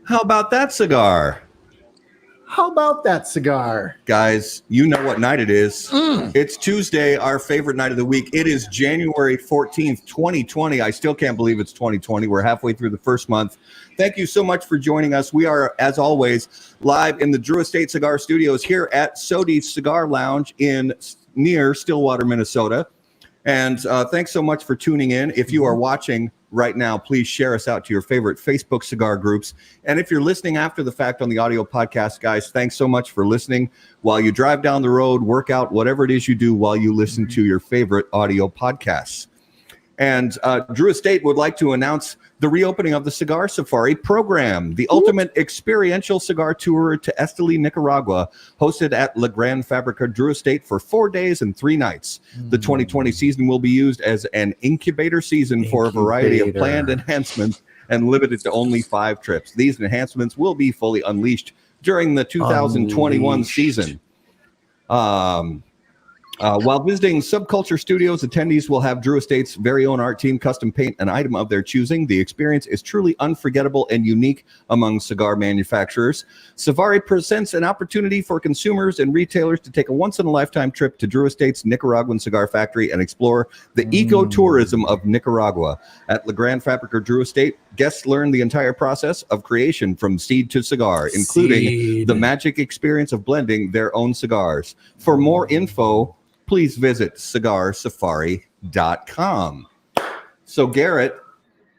How about that cigar? How about that cigar? Guys, you know what night it is. It's Tuesday, our favorite night of the week. It is January 14th, 2020. I still can't believe it's 2020. We're halfway through the first month. Thank you so much for joining us. We are, as always, live in the Drew Estate Cigar Studios here at Sodi's Cigar Lounge near Stillwater, Minnesota. And thanks so much for tuning in. If you are watching right now, please share us out to your favorite Facebook cigar groups. And if you're listening after the fact on the audio podcast, guys, thanks so much for listening while you drive down the road, work out, whatever it is you do while you listen to your favorite audio podcasts. And Drew Estate would like to announce the reopening of the Cigar Safari program, the ultimate experiential cigar tour to Esteli, Nicaragua, hosted at La Gran Fabrica Drew Estate for 4 days and 3 nights. The 2020 season will be used as an incubator season for a variety of planned enhancements and limited to only 5 trips. These enhancements will be fully unleashed during the 2021 season. While visiting Subculture Studios, attendees will have Drew Estate's very own art team custom paint an item of their choosing. The experience is truly unforgettable and unique among cigar manufacturers. Safari presents an opportunity for consumers and retailers to take a once-in-a-lifetime trip to Drew Estate's Nicaraguan cigar factory and explore the ecotourism of Nicaragua. At La Gran Fabrica Drew Estate, guests learn the entire process of creation from seed to cigar, including the magic experience of blending their own cigars. For more info, please visit cigarsafari.com. So, Garrett,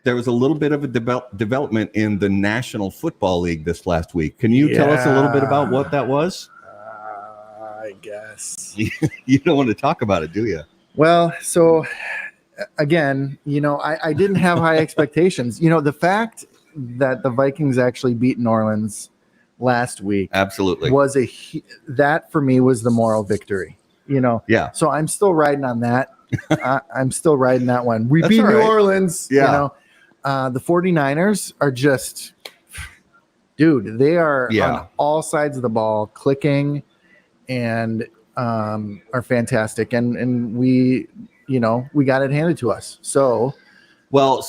there was a little bit of a development in the National Football League this last week. Can you tell us a little bit about what that was? I guess. You don't want to talk about it, do you? Well, so again, I didn't have high expectations. The fact that the Vikings actually beat New Orleans last week absolutely was that for me was the moral victory. Yeah. So I'm still riding on that. I'm still riding that one. We beat New Orleans. Yeah. The 49ers are just, dude, they are on all sides of the ball, clicking and are fantastic. And we got it handed to us. So, my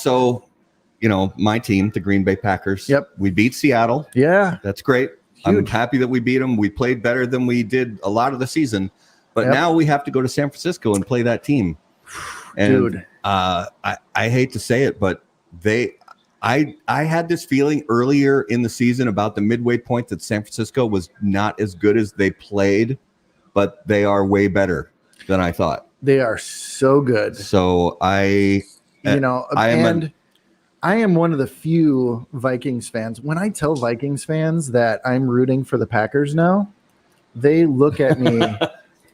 team, the Green Bay Packers. Yep. We beat Seattle. Yeah. That's great. Huge. I'm happy that we beat them. We played better than we did a lot of the season. But now we have to go to San Francisco and play that team. And dude, I hate to say it, but I had this feeling earlier in the season about the midway point that San Francisco was not as good as they played, but they are way better than I thought. They are so good. So I am one of the few Vikings fans. When I tell Vikings fans that I'm rooting for the Packers now, they look at me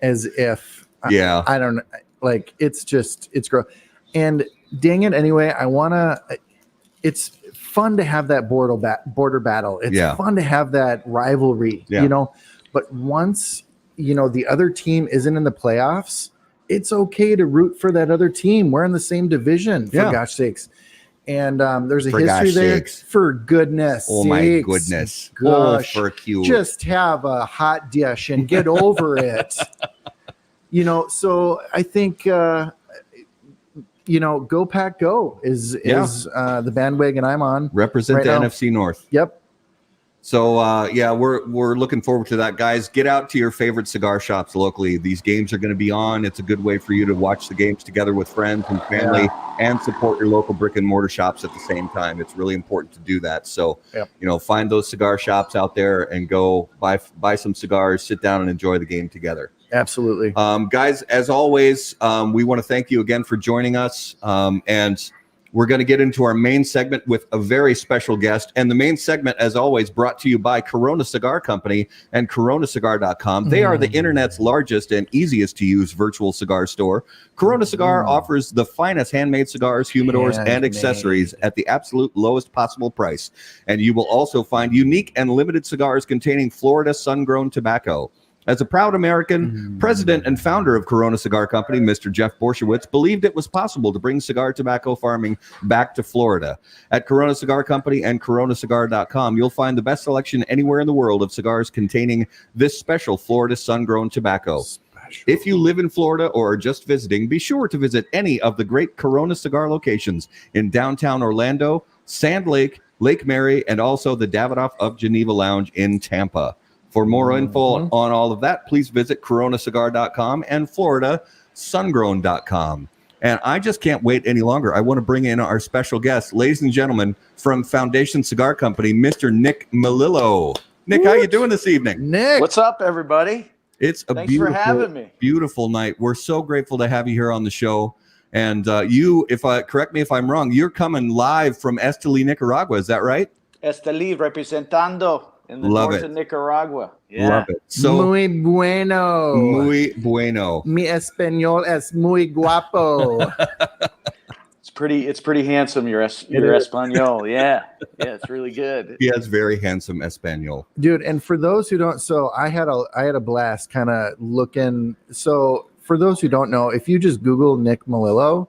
as if I don't know, like it's gross. And dang it, anyway, it's fun to have that border battle. It's fun to have that rivalry, but once the other team isn't in the playoffs, it's okay to root for that other team. We're in the same division, for gosh sakes. And there's a history there. Sakes. For goodness sakes. My goodness. Gosh, for Q. Just have a hot dish and get over it. So I think, Go Pack Go is the bandwagon I'm on. Represent right the now. NFC North. Yep. So, we're looking forward to that, guys. Get out to your favorite cigar shops locally. These games are going to be on. It's a good way for you to watch the games together with friends and family and support your local brick and mortar shops at the same time. It's really important to do that. So, find those cigar shops out there and go buy some cigars, sit down and enjoy the game together. Absolutely. Guys, as always, we want to thank you again for joining us. And we're going to get into our main segment with a very special guest. And the main segment, as always, brought to you by Corona Cigar Company and coronacigar.com. They are the internet's largest and easiest to use virtual cigar store. Corona Cigar offers the finest handmade cigars, humidors, and accessories at the absolute lowest possible price. And you will also find unique and limited cigars containing Florida sun-grown tobacco. As a proud American, president and founder of Corona Cigar Company, Mr. Jeff Borshowitz believed it was possible to bring cigar tobacco farming back to Florida. At Corona Cigar Company and coronacigar.com, you'll find the best selection anywhere in the world of cigars containing this special Florida sun-grown tobacco. gosh. If you live in Florida or are just visiting, be sure to visit any of the great Corona Cigar locations in downtown Orlando, Sand Lake, Lake Mary, and also the Davidoff of Geneva Lounge in Tampa. For more info on all of that, please visit coronacigar.com and floridasungrown.com. And I just can't wait any longer. I want to bring in our special guest, ladies and gentlemen, from Foundation Cigar Company, Mr. Nick Melillo. Nick, how you doing this evening? Nick, what's up, everybody? It's a Thanks for having me. beautiful night. We're so grateful to have you here on the show. And correct me if I'm wrong, you're coming live from Esteli, Nicaragua. Is that right? Esteli representando in the north of Nicaragua. Yeah. Love it. So muy bueno. Muy bueno. Mi español es muy guapo. It's pretty handsome. Your Espanol. Yeah. Yeah, it's really good. He has very handsome Espanol. Dude, and for those who don't, so I had a blast kind of looking. So for those who don't know, if you just Google Nick Melillo,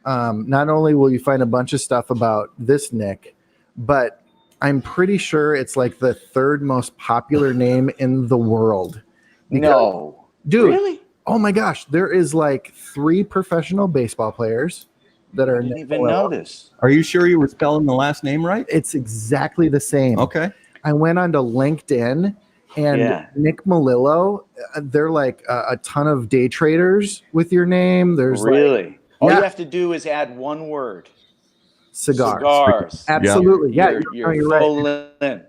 not only will you find a bunch of stuff about this Nick, but I'm pretty sure it's like the third most popular name in the world. No. Dude. Really? Oh my gosh. There is like 3 professional baseball players that are I didn't even know this. Are you sure you were spelling the last name right? It's exactly the same. Okay. I went onto LinkedIn and Nick Melillo, they're like a ton of day traders with your name. There's really? All you have to do is add one word. Cigars. Absolutely. Yeah, you're right. In.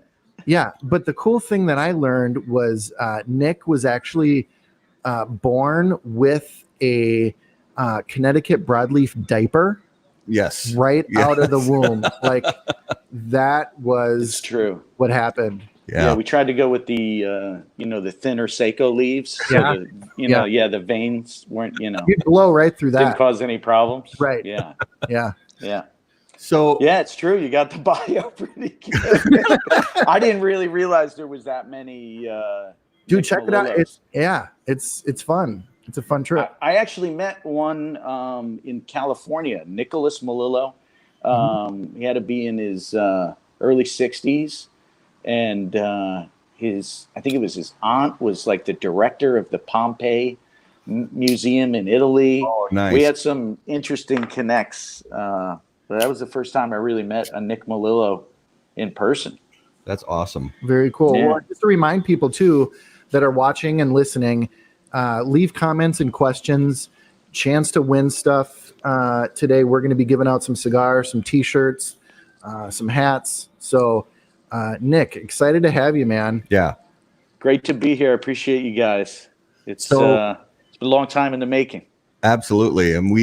Yeah, but the cool thing that I learned was Nick was actually born with a Connecticut broadleaf diaper. Yes. Right out of the womb. Like that was it's true. What happened. Yeah, we tried to go with the the thinner Seiko leaves. So the veins weren't, you'd blow right through that. Didn't cause any problems. Right. Yeah. Yeah. Yeah. So it's true. You got the bio pretty good. I didn't really realize there was that many. Dude, check it out. It's fun. It's a fun trip. I actually met one in California, Nicholas Melillo. He had to be in his early 60s, and I think it was his aunt was like the director of the Pompeii Museum in Italy. Oh, nice. We had some interesting connects. But that was the first time I really met a Nick Melillo in person. That's awesome. Very cool. Yeah. Well, just to remind people too that are watching and listening, leave comments and questions. Chance to win stuff today. We're going to be giving out some cigars, some T-shirts, some hats. So, Nick, excited to have you, man. Yeah. Great to be here. I appreciate you guys. It's been a long time in the making. Absolutely. And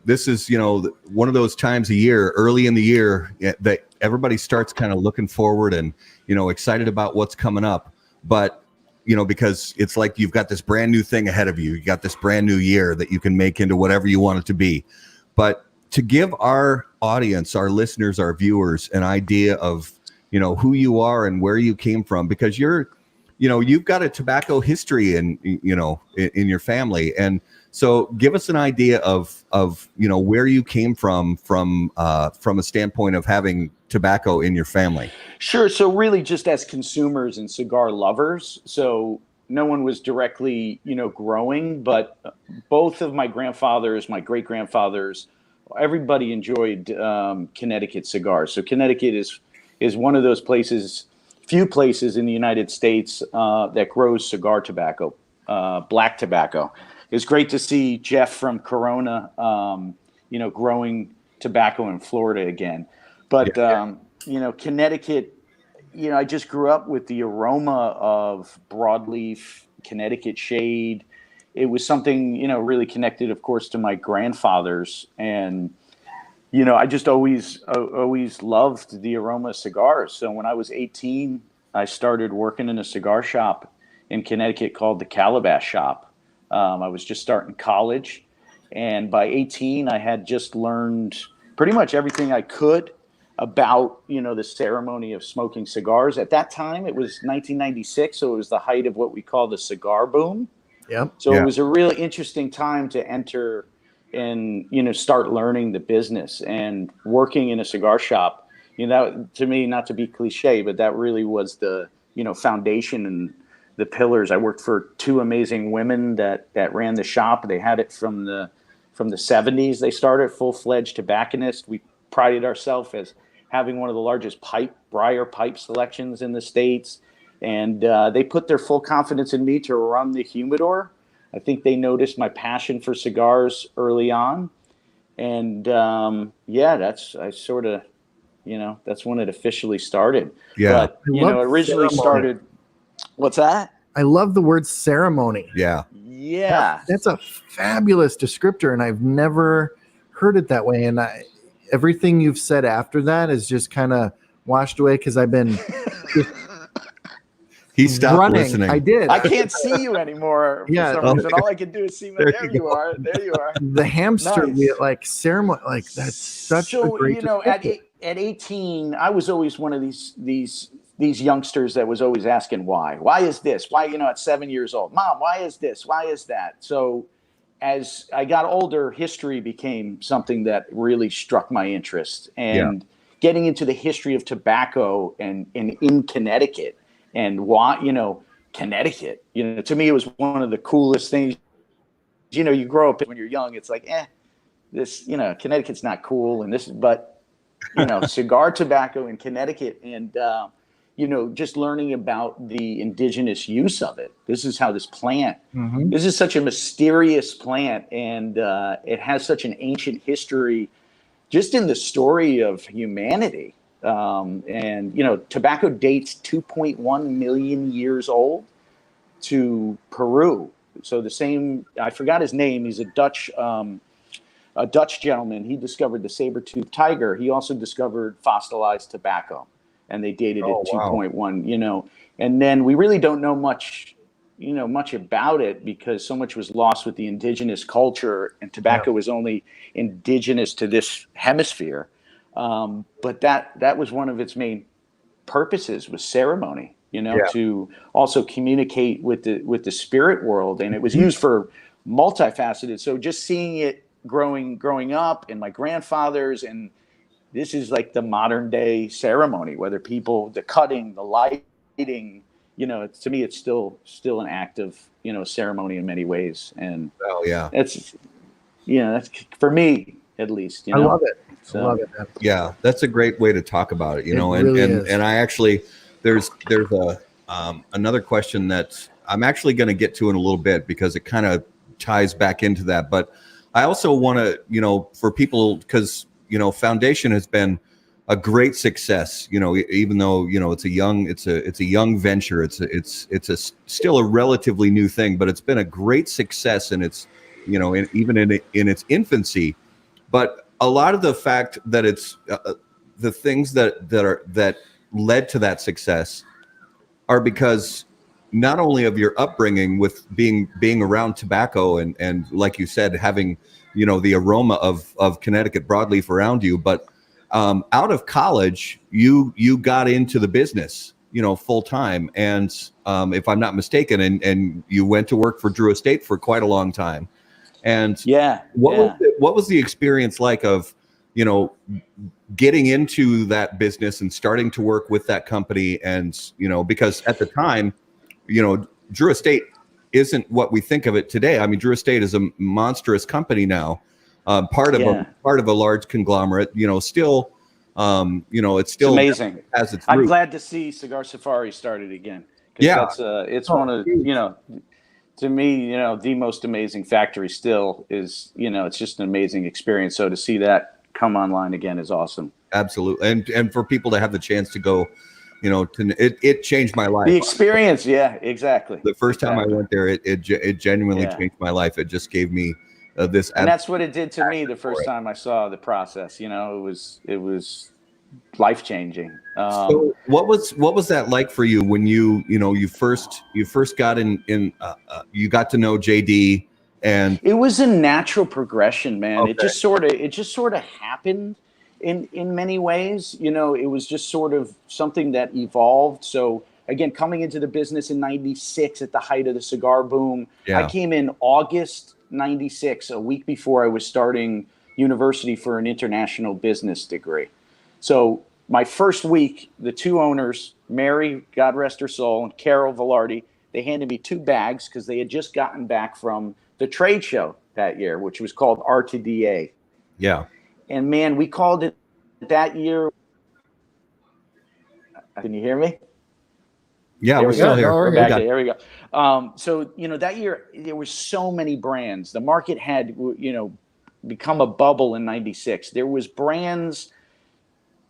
this is, one of those times a year, early in the year, that everybody starts kind of looking forward and, excited about what's coming up. But, because it's like you've got this brand new thing ahead of you. You got this brand new year that you can make into whatever you want it to be. But to give our audience, our listeners, our viewers an idea of, who you are and where you came from, because you've got a tobacco history in your family. And so give us an idea of where you came from a standpoint of having tobacco in your family. Sure. So really just as consumers and cigar lovers. So no one was directly, growing, but both of my grandfathers, my great grandfathers, everybody enjoyed Connecticut cigars. So Connecticut is one of those few places in the United States that grows cigar tobacco, black tobacco. It's great to see Jeff from Corona, growing tobacco in Florida again. But, Connecticut, I just grew up with the aroma of broadleaf Connecticut shade. It was something, really connected, of course, to my grandfathers. And, I just always loved the aroma of cigars. So when I was 18, I started working in a cigar shop in Connecticut called the Calabash Shop. I was just starting college, and by 18, I had just learned pretty much everything I could about, the ceremony of smoking cigars. At that time, it was 1996, so it was the height of what we call the cigar boom. Yep. So it was a really interesting time to enter and, start learning the business and working in a cigar shop. That, to me, not to be cliche, but that really was the, foundation and the pillars. I worked for two amazing women that ran the shop. They had it from the 70s. They started full-fledged tobacconist. We prided ourselves as having one of the largest briar pipe selections in the States. And they put their full confidence in me to run the humidor. I think they noticed my passion for cigars early on. And that's when it officially started. Yeah. But, it originally started. What's that? I love the word ceremony. Yeah. Yeah. That's a fabulous descriptor, and I've never heard it that way. And everything you've said after that is just kind of washed away because I've been he stopped running. listening. I did. I can't see you anymore. Yeah. For some reason. All I can do is see my. There you are. There you are. The hamster Nice. wheel, like ceremony, like that's such a great. At 18, I was always one of these youngsters that was always asking why. Why is this? Why, at 7 years old, Mom, why is this? Why is that? So as I got older, history became something that really struck my interest, and getting into the history of tobacco and in Connecticut, and why, Connecticut, to me, it was one of the coolest things. You grow up when you're young, it's like, this, Connecticut's not cool. And this, but, cigar tobacco in Connecticut, and, just learning about the indigenous use of it. This is how this plant, this is such a mysterious plant, and it has such an ancient history just in the story of humanity. Tobacco dates 2.1 million years old to Peru. So the same, I forgot his name. He's a Dutch gentleman. He discovered the saber-toothed tiger. He also discovered fossilized tobacco, and they dated it 2.1, and then we really don't know much about it because so much was lost with the indigenous culture, and tobacco was only indigenous to this hemisphere. But that was one of its main purposes, was ceremony, to also communicate with the spirit world. And it was used for multifaceted. So just seeing it growing up, and my grandfathers, and this is like the modern day ceremony, whether people, the cutting, the lighting, to me, it's still an act of, ceremony in many ways. And that's for me, at least, I love it. So, I love it, man. Yeah, that's a great way to talk about it, It really is. and I actually, there's a another question that I'm actually going to get to in a little bit because it kind of ties back into that. But I also want to, for people, because, Foundation has been a great success, even though, it's a young venture. It's still a relatively new thing, but it's been a great success, and it's, even in its infancy. But a lot of the fact that it's the things that led to that success are because not only of your upbringing with being around tobacco and like you said, having, the aroma of Connecticut broadleaf around you, but out of college, you got into the business, full time. And if I'm not mistaken, and you went to work for Drew Estate for quite a long time. And what was the experience like of, getting into that business and starting to work with that company? And, because at the time, Drew Estate isn't what we think of it today. I mean, Drew Estate is a monstrous company now, part of a large conglomerate, still, it's still amazing. Has its I'm roots. glad to see Cigar Safari started again. Yeah. It's one of, to me, the most amazing factory still is, it's just an amazing experience. So to see that come online again is awesome. Absolutely. And for people to have the chance to go, it changed my life. The experience. Yeah, exactly. The first time I went there, it genuinely changed my life. It just gave me this. And that's what it did to me the first time I saw the process. It was life changing. So what was that like for you when you first got in you got to know JD? And it was a natural progression, man. Okay. It just sort of happened in many ways. It was just sort of something that evolved. So again, coming into the business in '96 at the height of the cigar boom, I came in August '96, a week before I was starting university for an international business degree. So my first week, the two owners, Mary, God rest her soul, and Carol Velarde, they handed me 2 bags because they had just gotten back from the trade show that year, which was called R2DA. Yeah. And man, we called it that year. Can you hear me? Yeah, we're still here. We're back. There we go. So, you know, that year there were so many brands. The market had, you know, become a bubble in 96. There was brands.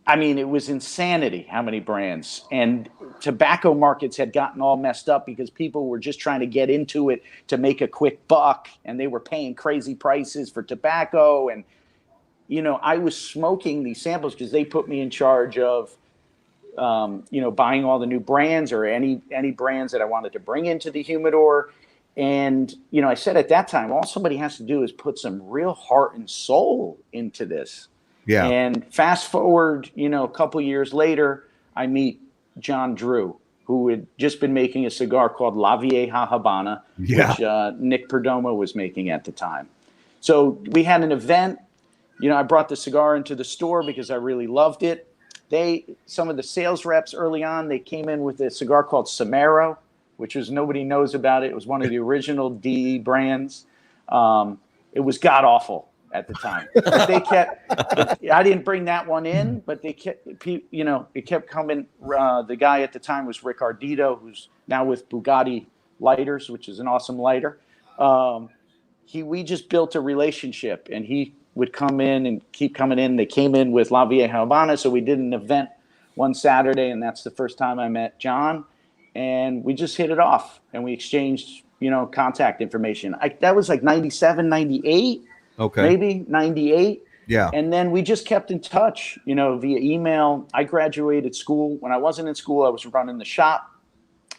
I mean, it was insanity how many brands. And tobacco markets had gotten all messed up because people were just trying to get into it to make a quick buck. And they were paying crazy prices for tobacco. And, you know, I was smoking these samples because they put me in charge of, you know, buying all the new brands or any brands that I wanted to bring into the humidor. And, you know, I said at that time, all somebody has to do is put some real heart and soul into this. Yeah. And fast forward, you know, a couple years later, I meet John Drew, who had just been making a cigar called La Vieja Habana, which Nick Perdomo was making at the time. So we had an event. You know, I brought the cigar into the store because I really loved it. Some of the sales reps early on, they came in with a cigar called Samaro, which was nobody knows about it. It was one of the original DE brands. It was god awful at the time. But they kept. I didn't bring that one in, but they kept. You know, it kept coming. The guy at the time was Rick Ardito, who's now with Bugatti Lighters, which is an awesome lighter. We just built a relationship, and he would come in and keep coming in. They came in with La Vieja Habana, so we did an event one Saturday, and that's the first time I met John. And we just hit it off, and we exchanged, you know, contact information. That was like 97, 98, maybe 98. Yeah. And then we just kept in touch, you know, via email. I graduated school. When I wasn't in school, I was running the shop.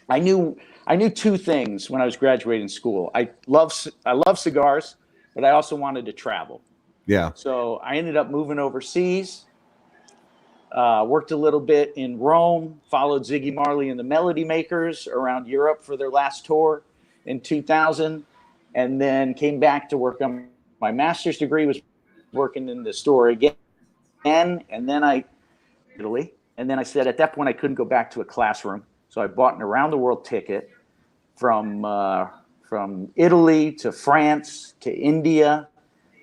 I knew 2 things when I was graduating school. I love cigars, but I also wanted to travel. Yeah. So I ended up moving overseas, worked a little bit in Rome, followed Ziggy Marley and the Melody Makers around Europe for their last tour in 2000, and then came back to work on my master's degree, was working in the store again. And then Italy. And then I said at that point I couldn't go back to a classroom. So I bought an around the world ticket from Italy to France to India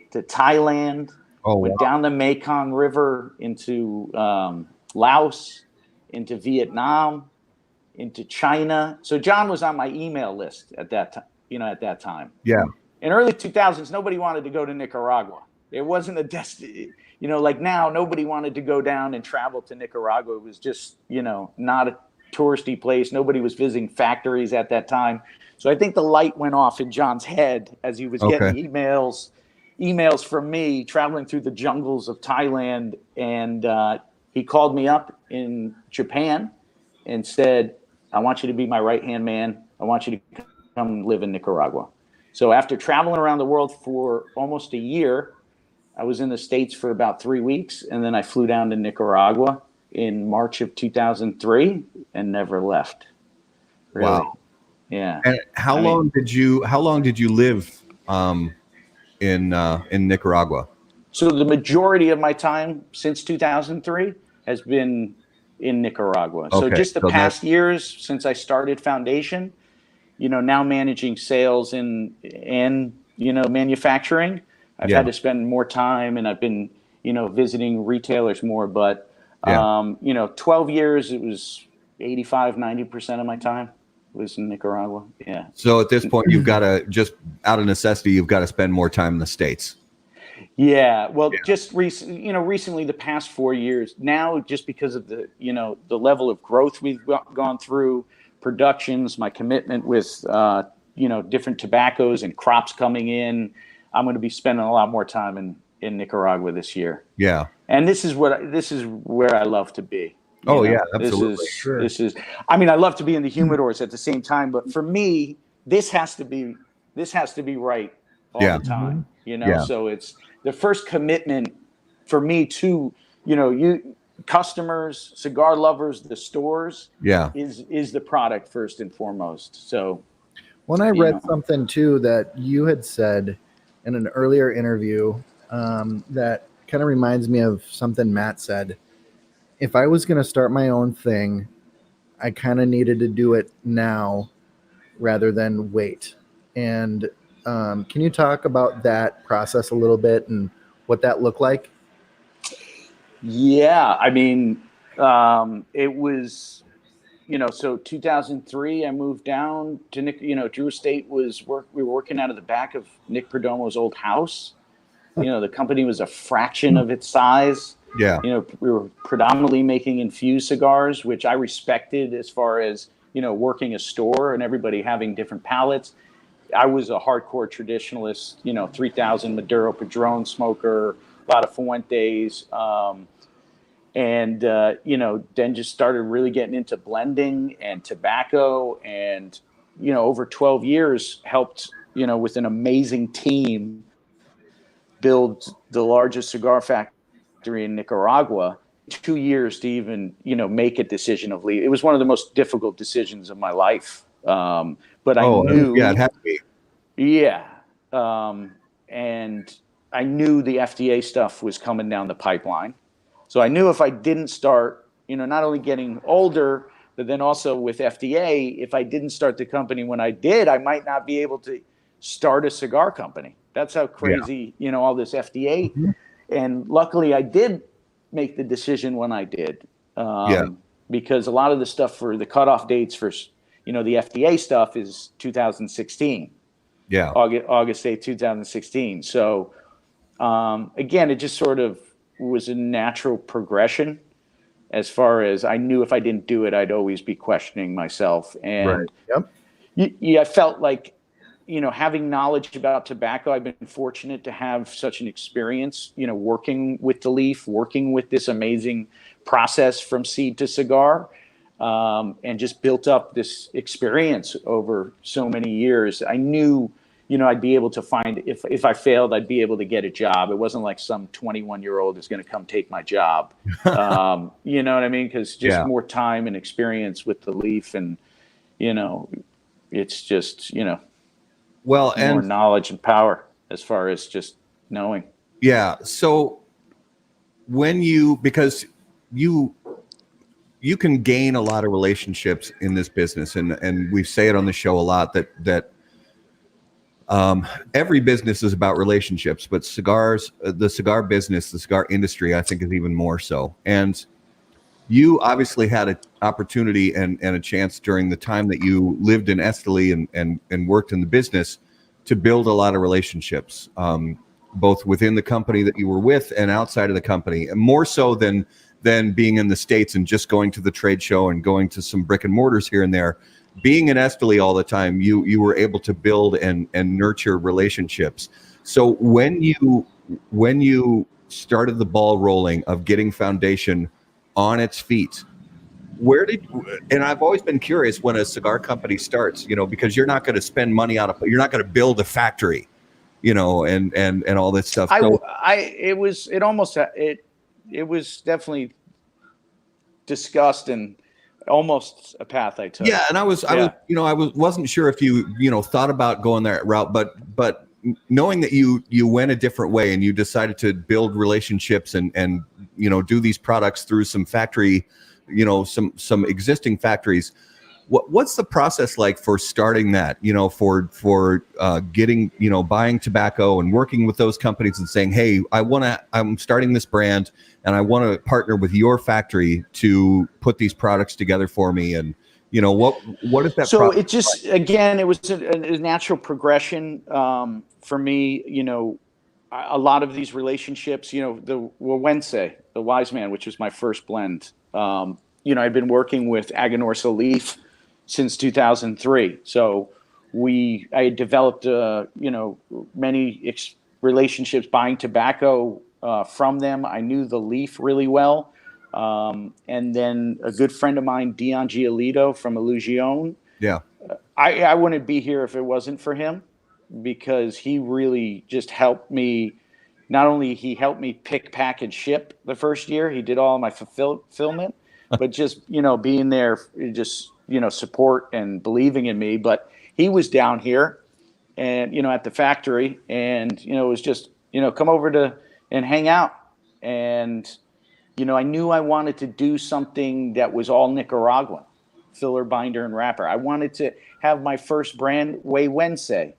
to Thailand, went down the Mekong River into Laos, into Vietnam, into China. So John was on my email list at that time. You know, at that time. Yeah. In early 2000s, nobody wanted to go to Nicaragua. It wasn't a destiny. You know, like now, nobody wanted to go down and travel to Nicaragua. It was just, you know, not a touristy place. Nobody was visiting factories at that time. So I think the light went off in John's head as he was getting emails from me traveling through the jungles of Thailand. And he called me up in Japan and said, I want you to be my right-hand man. I want you to come live in Nicaragua. So after traveling around the world for almost a year, I was in the States for about 3 weeks, and then I flew down to Nicaragua in March of 2003 and never left. Really. Wow. Yeah. And how long did you live in Nicaragua? So the majority of my time since 2003 has been in Nicaragua. So just the past years since I started Foundation, you know, now managing sales and you know, manufacturing, I've had to spend more time, and I've been, you know, visiting retailers more. But, you know, 12 years, it was 85-90% of my time was in Nicaragua. Yeah. So at this point, you've got to, just out of necessity, you've got to spend more time in the States. Yeah. Well, just recently, the past 4 years now, just because of the, you know, the level of growth we've gone through, productions, my commitment with, you know, different tobaccos and crops coming in, I'm going to be spending a lot more time in Nicaragua this year. Yeah. And this is where I love to be. Oh, yeah, absolutely. This is, I mean, I love to be in the humidors at the same time, but for me, this has to be right all the time, you know? So it's the first commitment for me to, you know, you customers, cigar lovers, the stores, is the product first and foremost. So when I read something too that you had said in an earlier interview, that kind of reminds me of something Matt said. If I was going to start my own thing, I kind of needed to do it now rather than weight. And can you talk about that process a little bit and what that looked like? Yeah, I mean, it was, so 2003, I moved down to Nick, Drew Estate we were working out of the back of Nick Perdomo's old house. The company was a fraction of its size. Yeah. We were predominantly making infused cigars, which I respected as far as, working a store and everybody having different palates. I was a hardcore traditionalist, 3000 Maduro Padron smoker, a lot of Fuentes. Then just started really getting into blending and tobacco, and over 12 years helped with an amazing team build the largest cigar factory in Nicaragua. 2 years to even make a decision of leave. It was one of the most difficult decisions of my life, but I knew it had to be. And I knew the FDA stuff was coming down the pipeline. So I knew if I didn't start, not only getting older, but then also with FDA, if I didn't start the company when I did, I might not be able to start a cigar company. That's how crazy, all this FDA. Mm-hmm. And luckily I did make the decision when I did, because a lot of the stuff for the cutoff dates for, the FDA stuff is 2016. Yeah. August 8, 2016. So, again, it just sort of was a natural progression, as far as I knew if I didn't do it, I'd always be questioning myself. And I felt like, having knowledge about tobacco, I've been fortunate to have such an experience, working with the leaf, working with this amazing process from seed to cigar, and just built up this experience over so many years. I knew, I'd be able to find, if I failed, I'd be able to get a job. It wasn't like some 21-year-old is going to come take my job. You know what I mean? Because just more time and experience with the leaf, and, it's just, more knowledge and power as far as just knowing. Yeah. So because you can gain a lot of relationships in this business, and we say it on the show a lot that every business is about relationships, but the cigar business, the cigar industry, I think is even more so. And you obviously had an opportunity and a chance during the time that you lived in Esteli and worked in the business to build a lot of relationships, both within the company that you were with and outside of the company, and more so than being in the States and just going to the trade show and going to some brick and mortars here and there. Being in Esteli all the time, you were able to build and nurture relationships. So when you started the ball rolling of getting Foundation on its feet, and I've always been curious when a cigar company starts, because you're not going to spend money you're not going to build a factory, and all this stuff. It was definitely discussed and almost a path I took. Yeah. And I wasn't sure if you thought about going that route, but knowing that you went a different way and you decided to build relationships and do these products through some factory, some existing factories. What's the process like for starting that, for getting, buying tobacco and working with those companies and saying, hey, I'm starting this brand and I want to partner with your factory to put these products together for me. And, what is that? So it just, again, it was a natural progression for me. A lot of these relationships, the Wawense, the Wise Man, which was my first blend. I'd been working with Aganorsa Leaf since 2003. So I had developed, many relationships buying tobacco from them. I knew the leaf really well. And then a good friend of mine, Dion Giolito from Illusion. Yeah. I wouldn't be here if it wasn't for him, because he really just helped me. Not only he helped me pick, pack, and ship the first year, he did all my fulfillment, but just, being there, just, support and believing in me. But he was down here and, at the factory, and, it was just, come over and hang out. And, I knew I wanted to do something that was all Nicaraguan filler, binder, and wrapper. I wanted to have my first brand, Wednesday.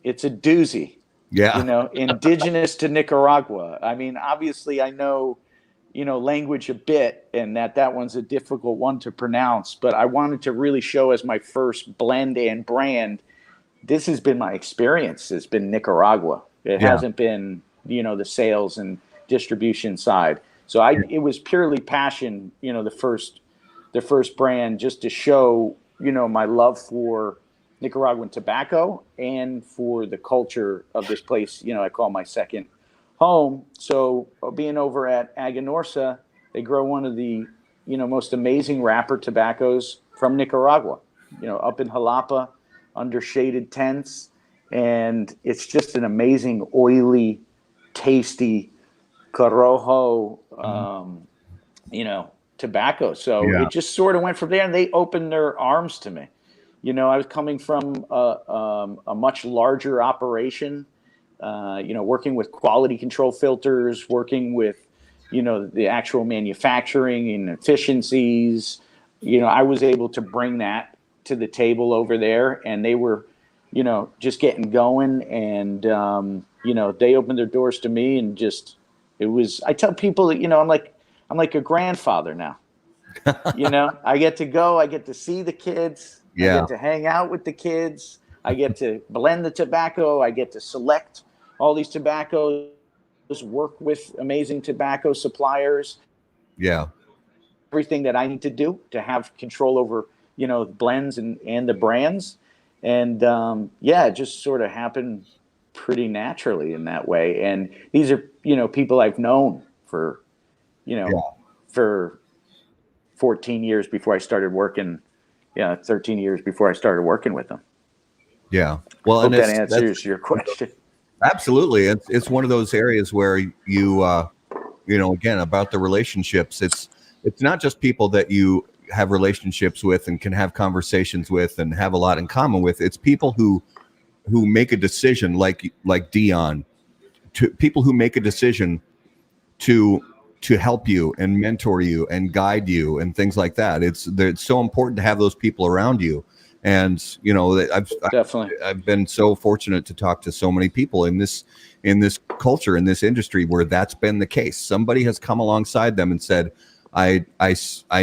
It's a doozy. Yeah. You know, indigenous to Nicaragua. I mean, obviously, I know, language a bit, and that one's a difficult one to pronounce. But I wanted to really show as my first blend and brand. This has been my experience. It's been Nicaragua. It hasn't been, the sales and distribution side. So it was purely passion. The first brand, just to show, my love for Nicaraguan tobacco and for the culture of this place, I call my second home. So being over at Aganorsa, they grow one of the, most amazing wrapper tobaccos from Nicaragua, up in Jalapa under shaded tents. And it's just an amazing, oily, tasty Corojo, tobacco. So it just sort of went from there, and they opened their arms to me. I was coming from a much larger operation, working with quality control filters, working with, the actual manufacturing and efficiencies. I was able to bring that to the table over there, and they were, just getting going. And, they opened their doors to me, and just, I tell people that, I'm like a grandfather now. I get to go, I get to see the kids. I get to hang out with the kids. I get to blend the tobacco. I get to select all these tobaccos, work with amazing tobacco suppliers. Yeah. Everything that I need to do to have control over, blends and the brands. And it just sort of happened pretty naturally in that way. And these are, people I've known for, for 14 years before I started working. 13 years before I started working with them. Yeah. Well, hope that answers your question. Absolutely. It's one of those areas where you, again, about the relationships, it's not just people that you have relationships with and can have conversations with and have a lot in common with. It's people who make a decision like Dion, to people who make a decision to help you and mentor you and guide you and things like that. It's so important to have those people around you. And, I've been so fortunate to talk to so many people in this culture, in this industry, where that's been the case. Somebody has come alongside them and said, I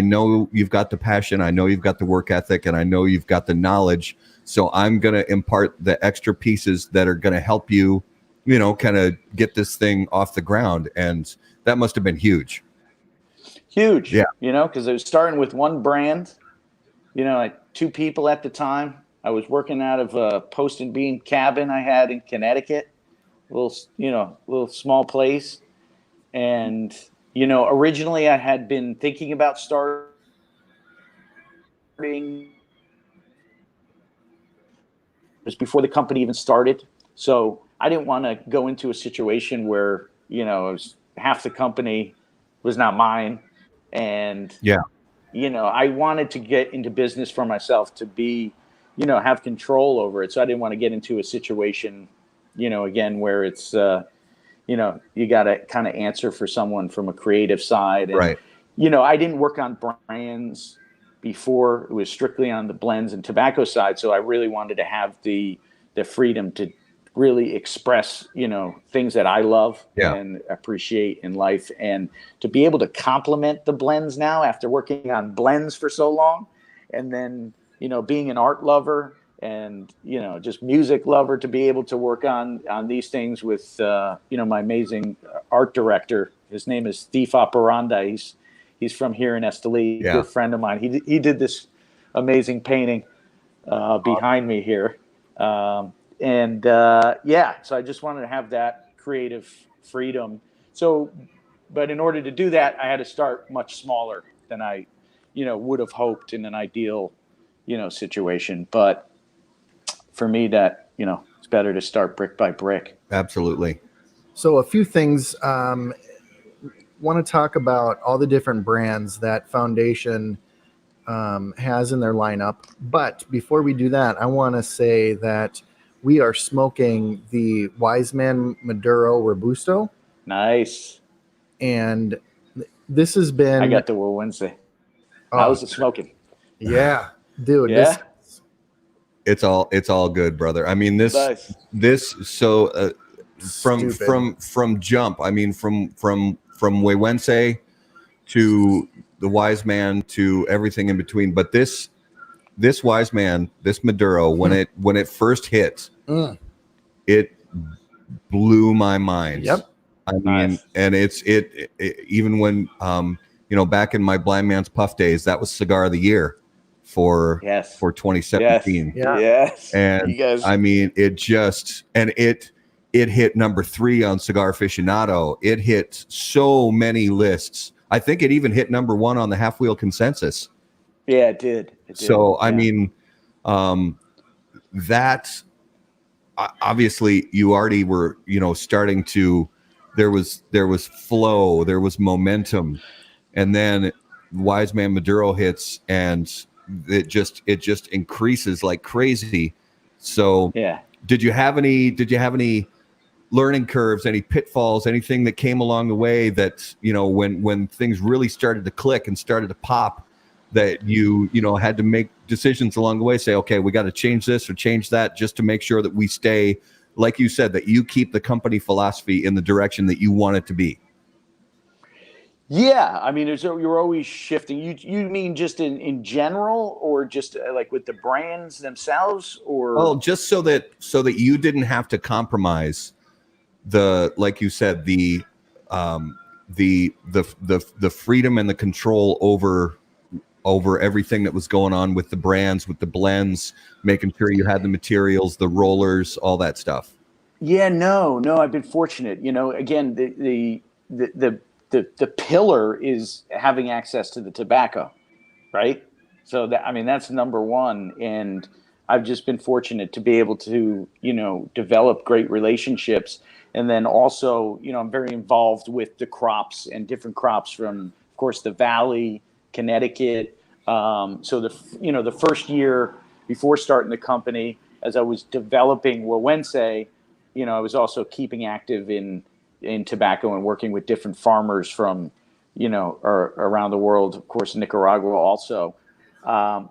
know you've got the passion. I know you've got the work ethic, and I know you've got the knowledge. So I'm going to impart the extra pieces that are going to help you, kind of get this thing off the ground. And that must have been huge. Huge. Yeah. Because it was starting with one brand, like 2 people at the time. I was working out of a Post and Bean cabin I had in Connecticut, little small place. And, originally I had been thinking about starting. It was before the company even started. So I didn't want to go into a situation where, it was half the company was not mine. And, I wanted to get into business for myself to be, have control over it. So I didn't want to get into a situation, again, where it's, you got to kind of answer for someone from a creative side. And, right. I didn't work on brands before. It was strictly on the blends and tobacco side. So I really wanted to have the freedom to really express, things that I love and appreciate in life, and to be able to complement the blends now after working on blends for so long. And then, being an art lover and, just music lover, to be able to work on these things with, my amazing art director. His name is Thief Operandi. He's from here in Esteli, a good friend of mine. He did this amazing painting behind me here. So I just wanted to have that creative freedom. So, but in order to do that, I had to start much smaller than I, would have hoped in an ideal, situation. But for me, that, it's better to start brick by brick. Absolutely. So a few things, want to talk about all the different brands that Foundation has in their lineup. But before we do that, I want to say that we are smoking the Wise Man Maduro Robusto. Nice. And this has been... I got the Wednesday. I was smoking. Yeah, dude. Yeah. It's all good, brother. I mean, Nice. from jump. I mean, from Wewense to the Wise Man to everything in between. But this Wise Man, this Maduro, when it first hit, it blew my mind. Yep. I mean, Nice. and it even when back in my Blind Man's Puff days, that was Cigar of the Year for 2017. Yes. And You guys. I mean, it hit number 3 on Cigar Aficionado. It hit so many lists. I think it even hit number 1 on the Half Wheel Consensus. Yeah, it did. So I mean, that obviously you already were, starting to. There was flow, there was momentum, and then Wise Man Maduro hits, and it just increases like crazy. So yeah. Did you have any learning curves, any pitfalls, anything that came along the way that, when things really started to click and started to pop, that you had to make decisions along the way, say, okay, we got to change this or change that just to make sure that we stay, like you said, that you keep the company philosophy in the direction that you want it to be? Yeah, I mean, you're always shifting. You mean just in general, or just like with the brands themselves, or? Well, just so that you didn't have to compromise like you said, the freedom and the control over everything that was going on with the brands, with the blends, making sure you had the materials, the rollers, all that stuff. Yeah, no, I've been fortunate. Again, the pillar is having access to the tobacco, right? So that's number one. And I've just been fortunate to be able to, develop great relationships. And then also, I'm very involved with the crops and different crops from, of course, the Valley, Connecticut. So the first year before starting the company, as I was developing Wawense, I was also keeping active in tobacco and working with different farmers from, around the world, of course, Nicaragua also. No,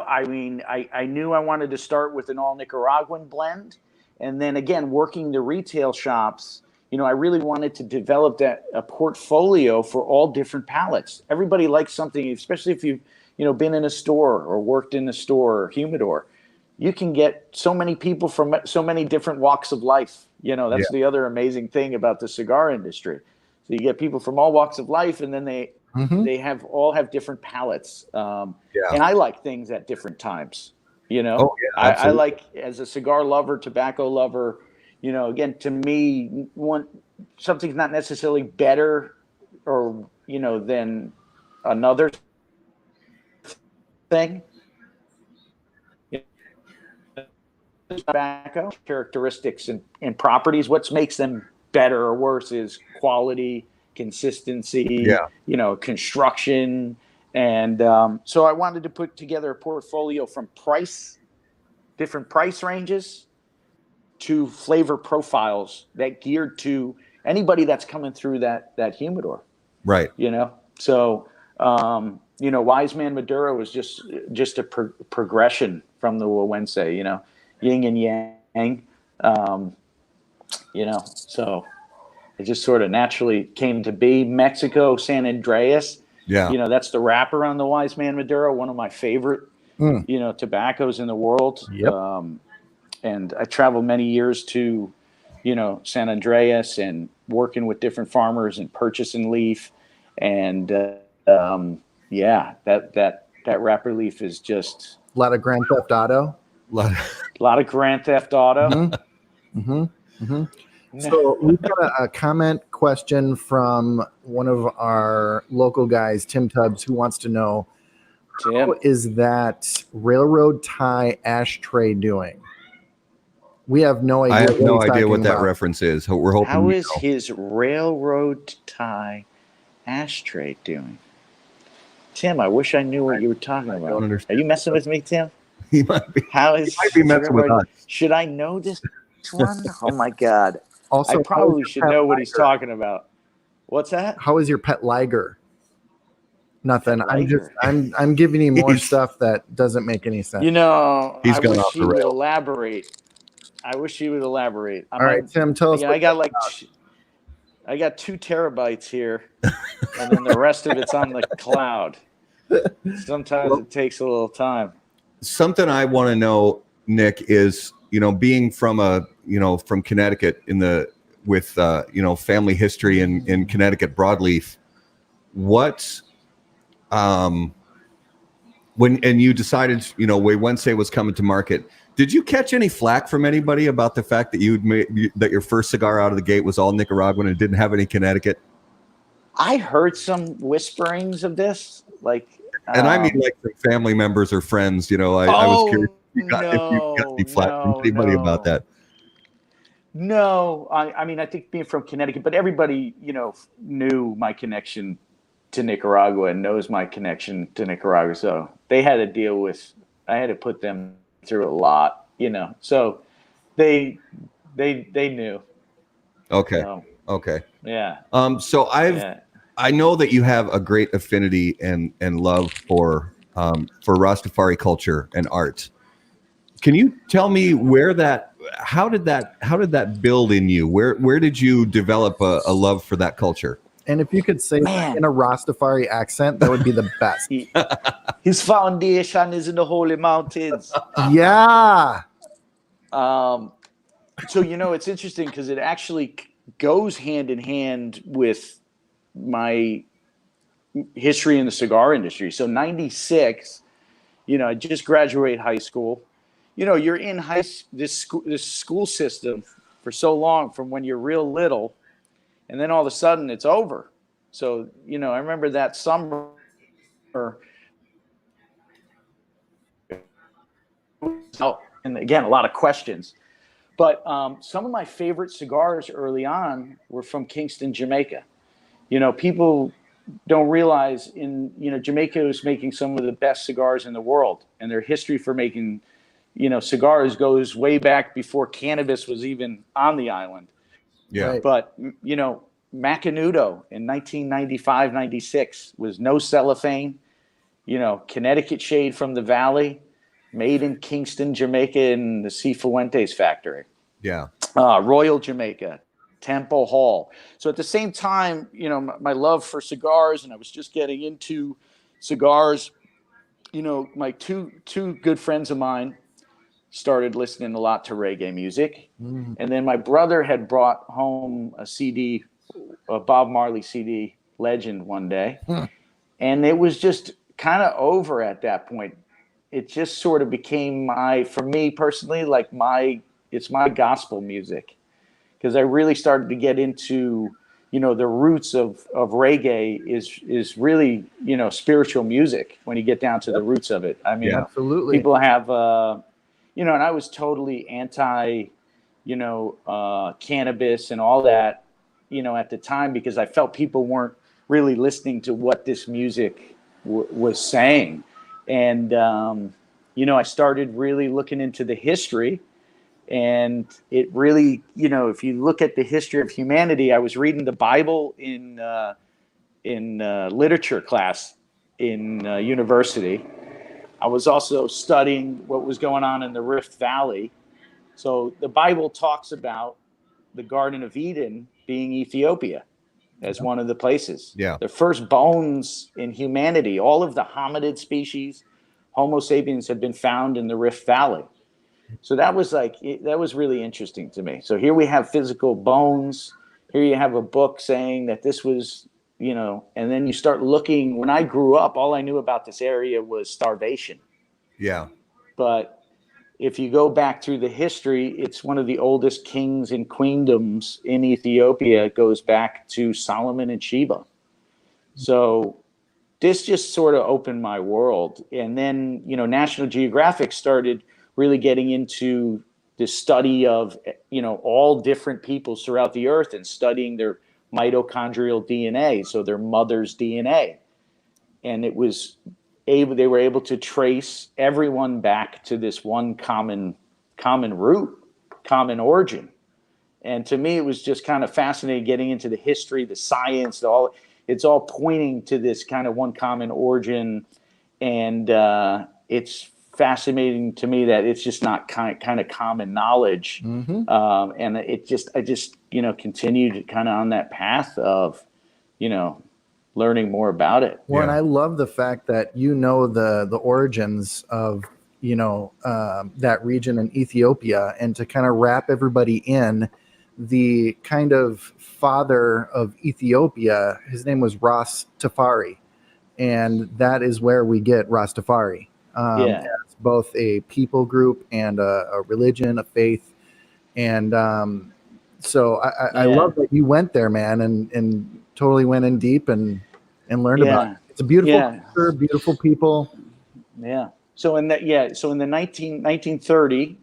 I mean, I knew I wanted to start with an all Nicaraguan blend. And then again, working the retail shops, I really wanted to develop a portfolio for all different palates. Everybody likes something, especially if you've, been in a store or worked in a store or humidor. You can get so many people from so many different walks of life. That's the other amazing thing about the cigar industry. So you get people from all walks of life, and then they all have different palates. And I like things at different times. I like, as a cigar lover, tobacco lover, again, to me, something's not necessarily better or, than another thing. Tobacco characteristics and properties. What makes them better or worse is quality, consistency, construction. And so I wanted to put together a portfolio from different price ranges to flavor profiles that geared to anybody that's coming through that humidor. Right. So, Wise Man Maduro was just a progression from the Wawense, yin and yang, so it just sort of naturally came to be. Mexico, San Andreas, that's the wrapper on the Wise Man Maduro, one of my favorite, tobaccos in the world. Yep. And I traveled many years to, San Andreas and working with different farmers and purchasing leaf. And that wrapper leaf is just a lot of Grand Theft Auto. A lot of Grand Theft Auto. So we've got a comment question from one of our local guys, Tim Tubbs, who wants to know, how is that railroad tie ashtray doing? We have no idea. I have no idea what that reference is. We're hoping. How is his railroad tie ashtray doing? Tim, I wish I knew what you were talking about. Don't understand. Are you messing with me, Tim? He might be. How is? He might be messing with us. Should I know this one? Oh my God! Also, I probably should know what he's talking about. What's that? How is your pet liger? Nothing. I'm giving you more stuff that doesn't make any sense. You know, He's I gone wish off he the would rails. elaborate. I wish he would elaborate. All right, Tim, tell us. I got I got 2 terabytes here, and then the rest of it's on the cloud. Sometimes it takes a little time. Something I want to know, Nick, is, being from from Connecticut with family history in Connecticut broadleaf, what when you decided Way Wednesday was coming to market, did you catch any flack from anybody about the fact that that your first cigar out of the gate was all Nicaraguan and didn't have any Connecticut? I heard some whisperings of this, and I mean like from family members or friends. I was curious if you got any flack from anybody about that. No, I mean, I think being from Connecticut, but everybody, knew my connection to Nicaragua and knows my connection to Nicaragua. So they had to deal with, I had to put them through a lot, so they knew. Okay. So, okay. Yeah. So I know that you have a great affinity and love for Rastafari culture and art. Can you tell me how did that build in you? Where did you develop a love for that culture? And if you could say that in a Rastafari accent, that would be the best. His foundation is in the holy mountains. Yeah. So it's interesting because it actually goes hand in hand with my history in the cigar industry. So 96, I just graduated high school. You're in this school system for so long from when you're real little, and then all of a sudden it's over. So, I remember that summer, and again, a lot of questions. But some of my favorite cigars early on were from Kingston, Jamaica. People don't realize Jamaica was making some of the best cigars in the world, and their history for making, cigars goes way back before cannabis was even on the island. Yeah. Right. But, Macanudo in 1995, 96 was no cellophane, Connecticut shade from the valley, made in Kingston, Jamaica in the Cifuentes factory. Yeah. Royal Jamaica, Temple Hall. So at the same time, my love for cigars, and I was just getting into cigars, my two good friends of mine started listening a lot to reggae music. Mm. And then my brother had brought home a CD, a Bob Marley CD, Legend, one day. And it was just kind of over at that point. It just sort of became for me personally, it's my gospel music. Because I really started to get into, the roots of reggae is really, spiritual music when you get down to the roots of it. I mean, absolutely. People have, and I was totally anti, cannabis and all that, at the time, because I felt people weren't really listening to what this music was saying. And, I started really looking into the history. And it really, if you look at the history of humanity, I was reading the Bible in literature class in university. I was also studying what was going on in the Rift Valley. So the Bible talks about the Garden of Eden being Ethiopia as one of the places. Yeah. The first bones in humanity, all of the hominid species, Homo sapiens, had been found in the Rift Valley. So that was that was really interesting to me. So here we have physical bones. Here you have a book saying that this was, and then you start looking. When I grew up, all I knew about this area was starvation. Yeah. But if you go back through the history, it's one of the oldest kings and queendoms in Ethiopia. It goes back to Solomon and Sheba. So this just sort of opened my world. And then, National Geographic started really getting into the study of, all different peoples throughout the earth and studying their mitochondrial DNA, so their mother's DNA. And they were able to trace everyone back to this one common root, common origin. And to me, it was just kind of fascinating getting into the history, the science, it's all pointing to this kind of one common origin. And it's fascinating to me that it's just not kind of common knowledge. And I just, continued kind of on that path of, learning more about it. Well, and I love the fact that the origins of that region in Ethiopia, and to kind of wrap everybody in, the kind of father of Ethiopia, his name was Ras Tafari, and that is where we get Rastafari. As both a people group and a religion, a faith, and so I love that you went there, man, and totally went in deep and learned about it. It's a beautiful culture, beautiful people. Yeah. So in the 1930,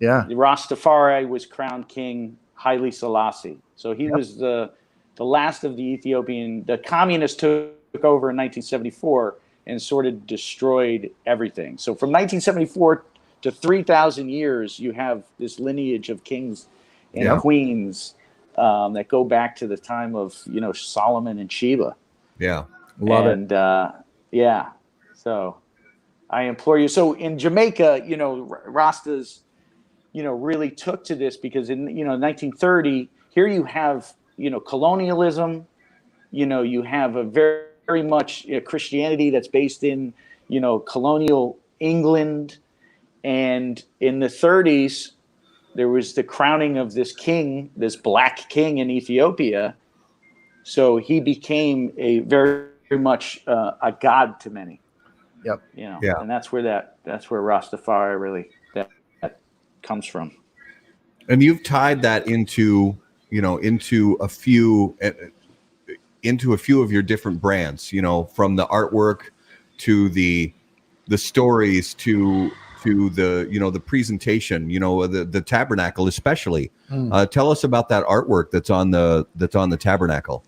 Rastafari was crowned King Haile Selassie. So he was the last of the Ethiopian. The communists took over in 1974 and sort of destroyed everything. So from 1974 to 3,000 years, you have this lineage of kings and queens that go back to the time of Solomon and Sheba. Yeah, love it. So I implore you. So in Jamaica, Rastas, really took to this because in 1930, here you have colonialism. You have a very, very much Christianity that's based in colonial England, and in the 30s there was the crowning of this king, this black king in Ethiopia. So he became a very, very much a god to many. And that's where Rastafari really that comes from. And you've tied that into a few of your different brands, from the artwork to the stories to the presentation, the tabernacle especially. Tell us about that artwork that's on the tabernacle.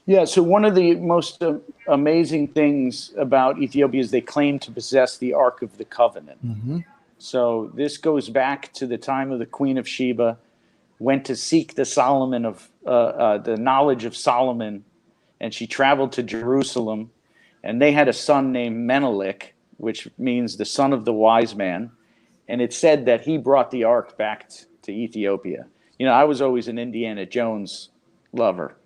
Yeah, so one of the most amazing things about Ethiopia is they claim to possess the Ark of the Covenant. So this goes back to the time of the Queen of Sheba, went to seek the knowledge of Solomon, and she traveled to Jerusalem, and they had a son named Menelik, which means the son of the wise man, and it said that he brought the Ark back to Ethiopia. I was always an Indiana Jones lover,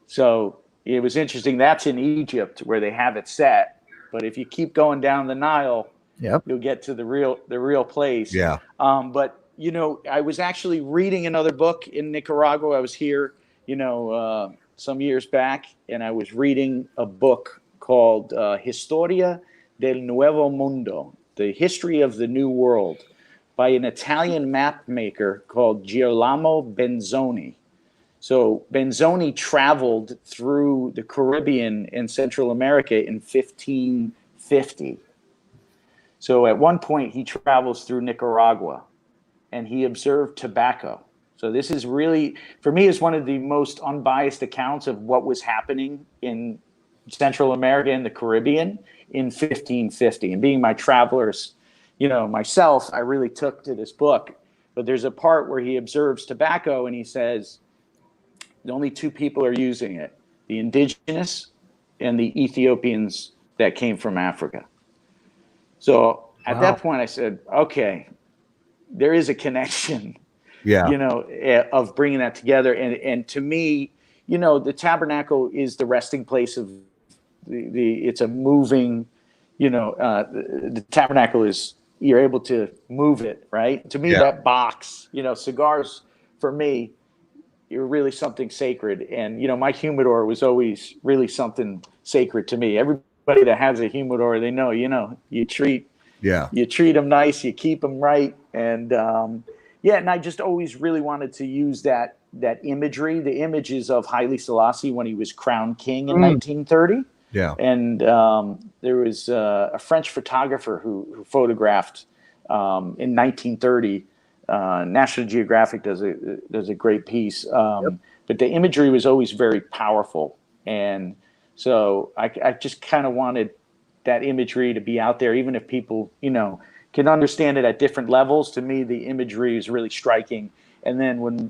so it was interesting. That's in Egypt where they have it set, but if you keep going down the Nile, you'll get to the real place. But I was actually reading another book in Nicaragua. I was here, some years back, and I was reading a book called Historia del Nuevo Mundo, the history of the New World, by an Italian map maker called Girolamo Benzoni. So Benzoni traveled through the Caribbean and Central America in 1550. So at one point he travels through Nicaragua and he observed tobacco. So this is really, for me, is one of the most unbiased accounts of what was happening in Central America and the Caribbean in 1550. And being my travelers, myself, I really took to this book. But there's a part where he observes tobacco and he says, the only two people are using it, the indigenous and the Ethiopians that came from Africa. So at that point I said, okay, there is a connection, of bringing that together. And to me, the tabernacle is the resting place of it's a moving, the tabernacle is, you're able to move it, right? To me, that box, cigars for me, you're really something sacred. And, my humidor was always really something sacred to me. Everybody that has a humidor, they know, you treat them nice, you keep them right. And, and I just always really wanted to use that imagery, the images of Haile Selassie when he was crowned king in 1930. And there was a French photographer who photographed in 1930. National Geographic does a great piece, but the imagery was always very powerful, and so I just kind of wanted that imagery to be out there, even if people can understand it at different levels. To me, the imagery is really striking. And then when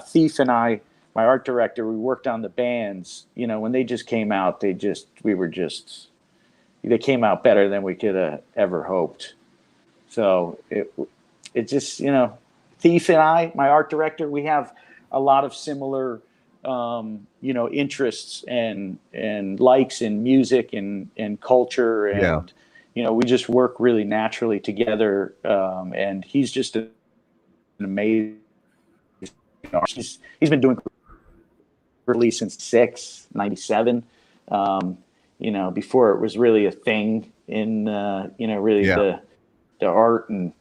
Thief and I, my art director, we worked on the bands, when they just came out, they came out better than we could have ever hoped. So it just, Thief and I, my art director, we have a lot of similar, interests and likes in music and culture. And, we just work really naturally together. And he's just an amazing artist. He's been doing release since 97. Before it was really a thing in, the art and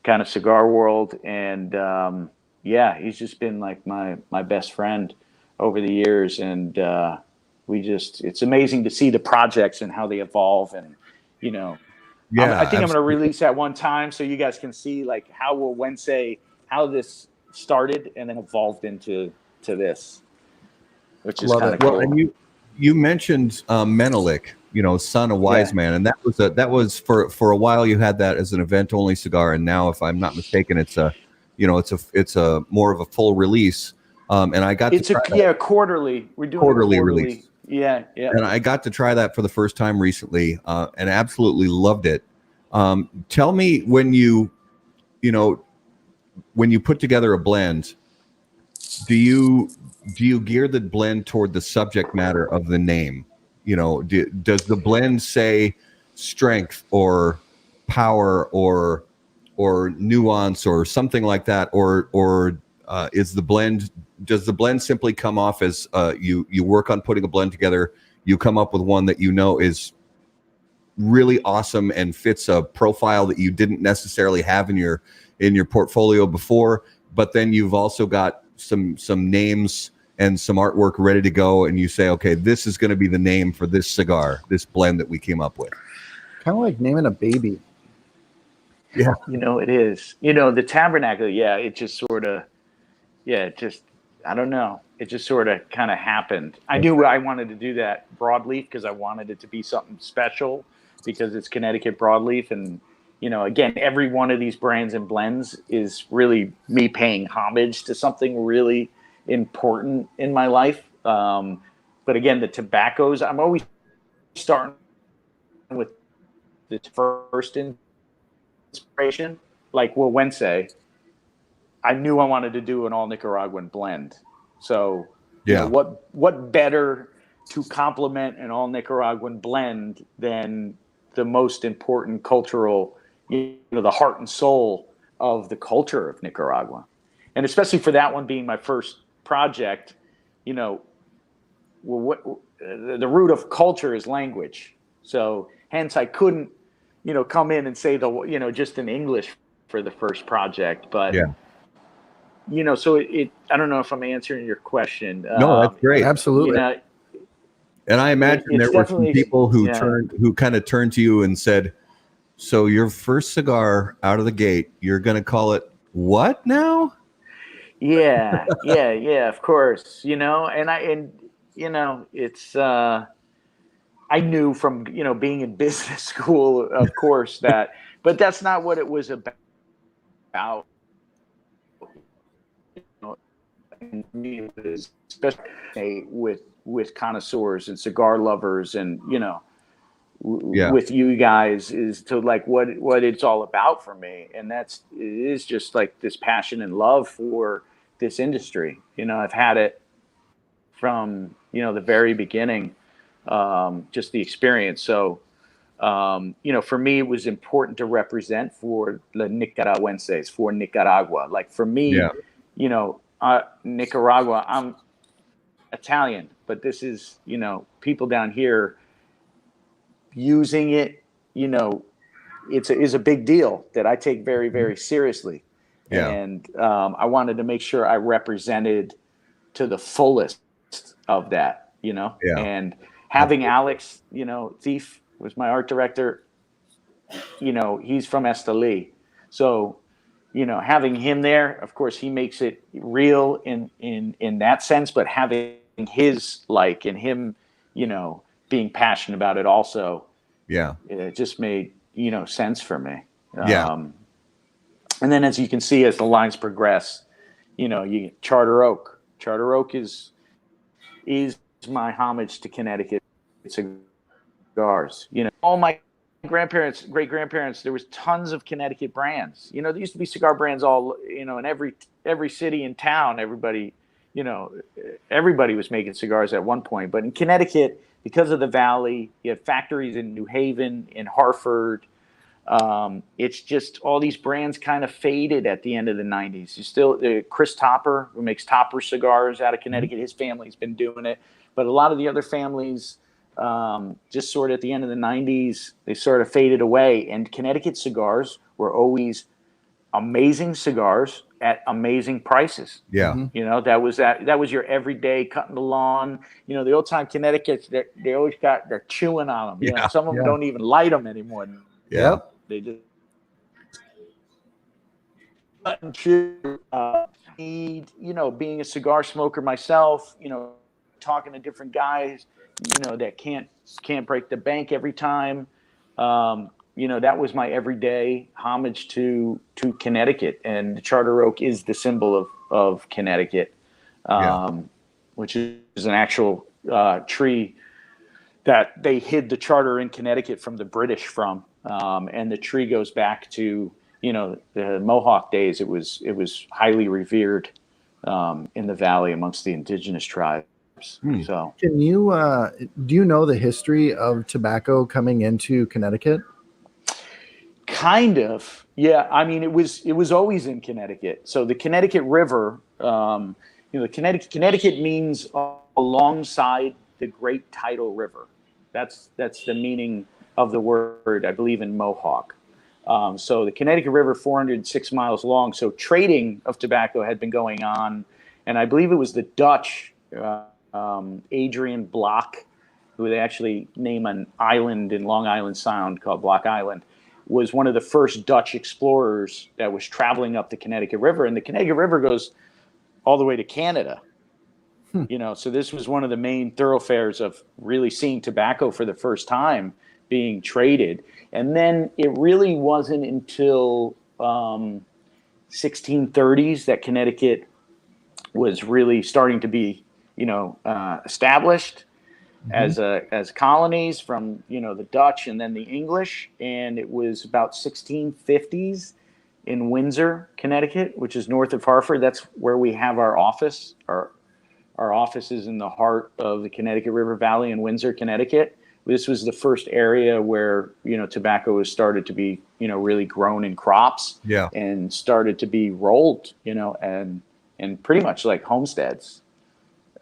kind of cigar world. And, he's just been like my best friend over the years. And, it's amazing to see the projects and how they evolve. And, I think I'm going to release at one time so you guys can see like how this started and then evolved into this, which is kind of cool. Well, and you mentioned Menelik, son of Wise Man, and that was for a while you had that as an event only cigar, and now if I'm not mistaken, it's a more of a full release. And I got quarterly. We're doing quarterly release. Yeah. And I got to try that for the first time recently, and absolutely loved it. Tell me when you put together a blend, do you gear the blend toward the subject matter of the name? Does the blend say strength or power or nuance or something like that, or does the blend simply come off as you work on putting a blend together, you come up with one that is really awesome and fits a profile that you didn't necessarily have in your portfolio before, but then you've also got some names and some artwork ready to go, and you say, okay, this is going to be the name for this cigar, this blend that we came up with? Kind of like naming a baby. Yeah. It is. The Tabernacle, it just sort of, I don't know. It just sort of kind of happened. I knew I wanted to do that broadleaf because I wanted it to be something special because it's Connecticut broadleaf. And, again, every one of these brands and blends is really me paying homage to something really important in my life. But again, the tobaccos, I'm always starting with the first inspiration. Like Wense, I knew I wanted to do an all Nicaraguan blend. So what better to complement an all Nicaraguan blend than the most important cultural, the heart and soul of the culture of Nicaragua. And especially for that one being my first project, the root of culture is language. So hence I couldn't, come in and say just in English for the first project, but so I don't know if I'm answering your question. No, that's great. Absolutely. And I imagine there were some people who kind of turned to you and said, so your first cigar out of the gate, you're going to call it what now? Yeah, of course. It's, I knew from, being in business school, of course, but that's not what it was about. Especially with connoisseurs and cigar lovers and with you guys is to like what it's all about for me, and it is just like this passion and love for this industry. I've had it from the very beginning, just the experience. So for me it was important to represent for the Nicaraguenses, for Nicaragua. Like for me, Nicaragua, I'm Italian, but this is, people down here using it, is a big deal that I take very, very seriously. Yeah. And I wanted to make sure I represented to the fullest of that, and having Alex, Thief was my art director, he's from Esteli. So, having him there, of course, he makes it real in that sense, but having his and him, being passionate about it also, it just made, sense for me. And then as you can see, as the lines progress, you get Charter Oak, Charter Oak is my homage to Connecticut cigars. You know, all my grandparents, great grandparents, there was tons of Connecticut brands. You know, there used to be cigar brands all, you know, in every city and town. Everybody, you know, everybody was making cigars at one point. But in Connecticut, because of the valley, you have factories in New Haven, in Hartford. It's just all these brands kind of faded at the end of the 90s. You still, Chris Topper, who makes Topper cigars out of Connecticut, his family's been doing it. But a lot of the other families, just sort of at the end of the 90s, they sort of faded away. And Connecticut cigars were always amazing cigars at amazing prices. Yeah. You know, that was your everyday cutting the lawn. You know, the old time Connecticut's, they always they're chewing on them. You know, some of them don't even light them anymore. Yeah. They just chew. You know, being a cigar smoker myself, you know, talking to different guys, you know, that can't break the bank every time. You know, that was my everyday homage to Connecticut, and the Charter Oak is the symbol of Connecticut, which is an actual tree that they hid the charter in Connecticut from the British from. And the tree goes back to, you know, the Mohawk days. It was highly revered in the valley amongst the indigenous tribes. So, can you do you know the history of tobacco coming into Connecticut? kind of, yeah. I mean, it was always in Connecticut. So the Connecticut River, you know, Connecticut means alongside the Great Tidal River. That's the meaning of the word, I believe, in Mohawk. So the Connecticut River, 406 miles long. So trading of tobacco had been going on, and I believe it was the Dutch, Adrian Block, who they actually name an island in Long Island Sound called Block Island, was one of the first Dutch explorers that was traveling up the Connecticut River. And the Connecticut River goes all the way to Canada. You know, so this was one of the main thoroughfares of really seeing tobacco for the first time being traded. And then it really wasn't until 1630s that Connecticut was really starting to be, you know, established as colonies from, you know, the Dutch and then the English. And it was about 1650s in Windsor, Connecticut, which is north of Hartford. That's where we have our office. Our office is in the heart of the Connecticut River Valley in Windsor, Connecticut. This was the first area where, you know, tobacco was started to be, you know, really grown in crops, and started to be rolled, you know, and pretty much like homesteads.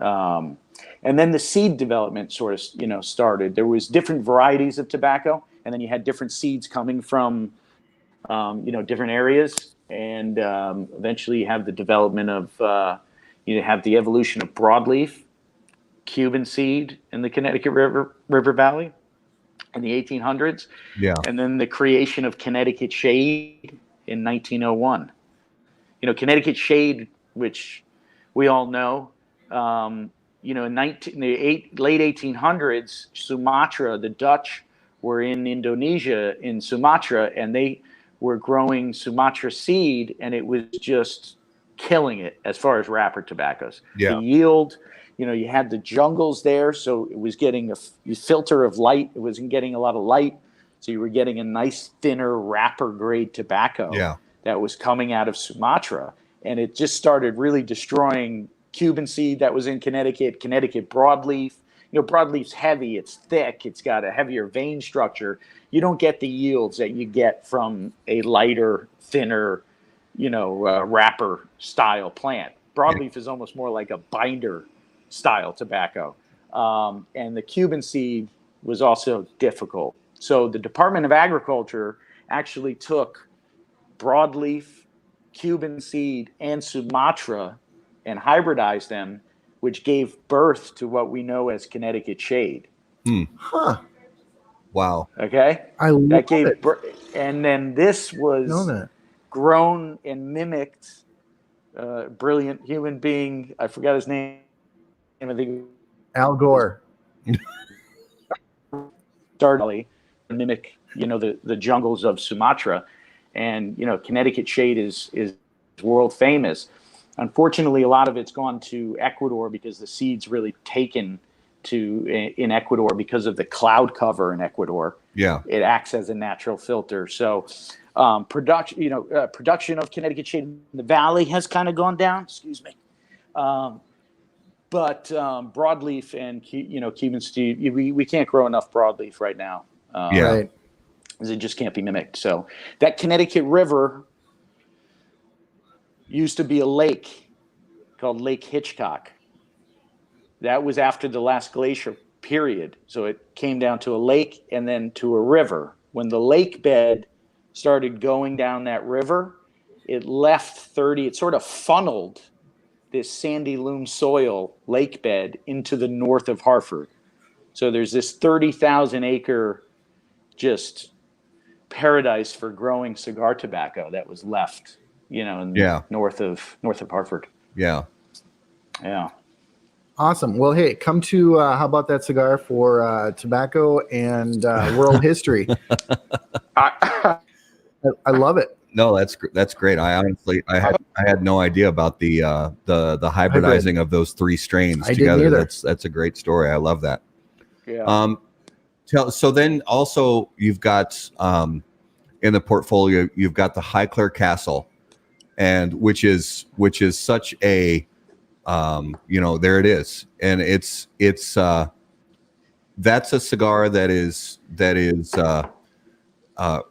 And then the seed development sort of, you know, started. There was different varieties of tobacco, and then you had different seeds coming from, you know, different areas. And eventually you have the development of, you have the evolution of broadleaf, Cuban seed in the Connecticut River Valley in the 1800s. Yeah. And then the creation of Connecticut Shade in 1901. You know, Connecticut Shade, which we all know, you know, in the late 1800s, Sumatra, the Dutch were in Indonesia, in Sumatra, and they were growing Sumatra seed, and it was just killing it as far as wrapper tobaccos. The yield, you know, you had the jungles there, so it was getting a filter of light. It wasn't getting a lot of light, so you were getting a nice thinner wrapper grade tobacco that was coming out of Sumatra, and it just started really destroying Cuban seed that was in Connecticut broadleaf. You know, broadleaf's heavy, it's thick, it's got a heavier vein structure. You don't get the yields that you get from a lighter, thinner, you know, wrapper style plant. Broadleaf is almost more like a binder style tobacco. And the Cuban seed was also difficult. So the Department of Agriculture actually took broadleaf, Cuban seed, and Sumatra and hybridized them, which gave birth to what we know as Connecticut Shade. Wow. Okay? I love that gave it. And then this was grown and mimicked. Brilliant human being, I forgot his name. I think Al Gore. Started to mimic, you know, the jungles of Sumatra, and you know, Connecticut Shade is world famous. Unfortunately, a lot of it's gone to Ecuador because the seed's really taken in Ecuador because of the cloud cover in Ecuador. Yeah, it acts as a natural filter. So production of Connecticut shade in the valley has kind of gone down. Excuse me. But broadleaf and Cuban Steve, we can't grow enough broadleaf right now. Right. Because it just can't be mimicked. So that Connecticut River used to be a lake called Lake Hitchcock. That was after the last glacier period. So it came down to a lake and then to a river. When the lake bed started going down that river, it sort of funneled this sandy loam soil lake bed into the north of Hartford. So there's this 30,000 acre just paradise for growing cigar tobacco that was left, north of Hartford. Yeah. Yeah. Awesome. Well, hey, come to How About That Cigar for tobacco and world history. I love it. No, that's great. I had no idea about the hybridizing of those three strains together. That's a great story. I love that. Yeah. So then also you've got in the portfolio you've got the Highclere Castle, and which is such a there it is, and it's that's a cigar that is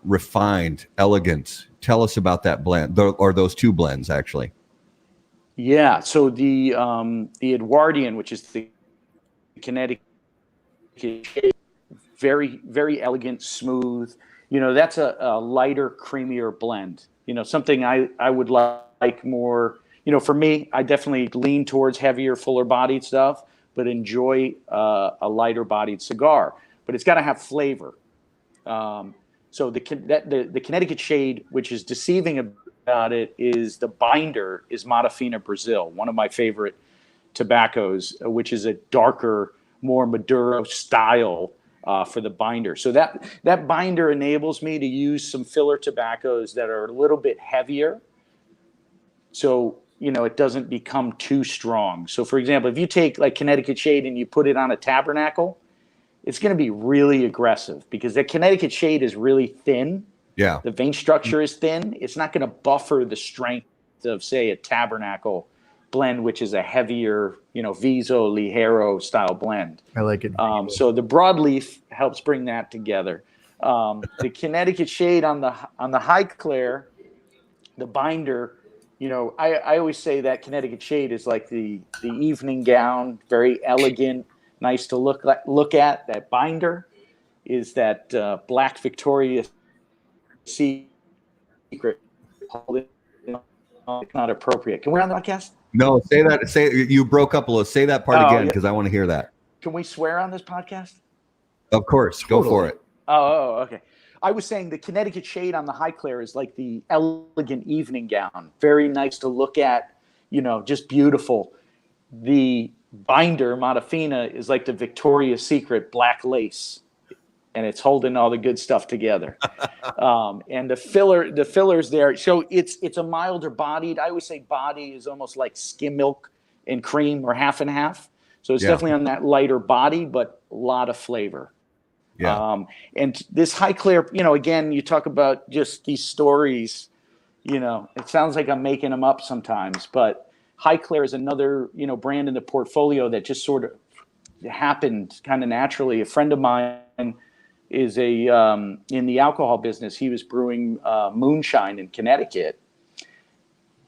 refined, elegant. Tell us about that blend, or those two blends, actually. Yeah. So the Edwardian, which is the Connecticut, very, very elegant, smooth. That's a lighter, creamier blend. Something I would like more. For me, I definitely lean towards heavier, fuller-bodied stuff, but enjoy a lighter-bodied cigar. But it's got to have flavor. So the Connecticut shade, which is deceiving about it, is the binder is Matafina Brazil, one of my favorite tobaccos, which is a darker, more Maduro style for the binder. So that binder enables me to use some filler tobaccos that are a little bit heavier. So it doesn't become too strong. So for example, if you take like Connecticut shade and you put it on a tabernacle, it's going to be really aggressive because the Connecticut shade is really thin. Yeah. The vein structure is thin. It's not going to buffer the strength of, say, a tabernacle blend, which is a heavier, Viso, Ligero style blend. I like it. So the broadleaf helps bring that together. The Connecticut shade on the Highclere, the binder, I always say that Connecticut shade is like the evening gown, very elegant, nice to look at. That binder is that black Victoria's Secret. It's not appropriate. Can we on the podcast? No, say you broke up a little. Say that part again because I want to hear that. Can we swear on this podcast? Of course, totally. Go for it. Oh, okay. I was saying the Connecticut shade on the Highclere is like the elegant evening gown. Very nice to look at, just beautiful. The binder, Matafina, is like the Victoria's Secret black lace, and it's holding all the good stuff together. And the fillers there, so it's a milder bodied. I always say body is almost like skim milk and cream, or half and half. So it's definitely on that lighter body, but a lot of flavor. Yeah. And this Highclere, again, you talk about just these stories, it sounds like I'm making them up sometimes, but Highclere is another, brand in the portfolio that just sort of happened kind of naturally. A friend of mine is in the alcohol business. He was brewing moonshine in Connecticut.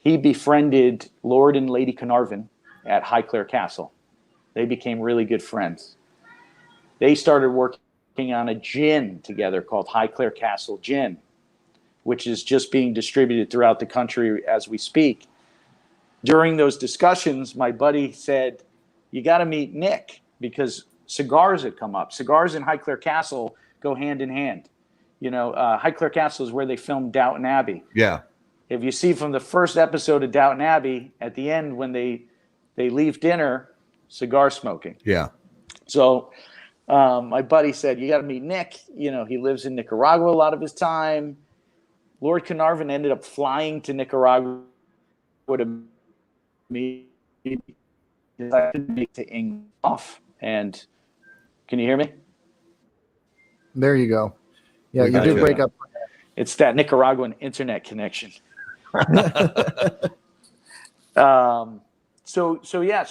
He befriended Lord and Lady Carnarvon at Highclere Castle. They became really good friends. They started working on a gin together called Highclere Castle Gin, which is just being distributed throughout the country as we speak. During those discussions, my buddy said, you got to meet Nick, because cigars had come up. Cigars and Highclere Castle go hand in hand. Highclere Castle is where they filmed Downton Abbey. Yeah. If you see from the first episode of Downton Abbey, at the end when they leave dinner, cigar smoking. Yeah. So my buddy said, you got to meet Nick. He lives in Nicaragua a lot of his time. Lord Carnarvon ended up flying to Nicaragua to me because I could make the English off. And can you hear me? There you go. Yeah, We you got did you. break up. It's that Nicaraguan internet connection. So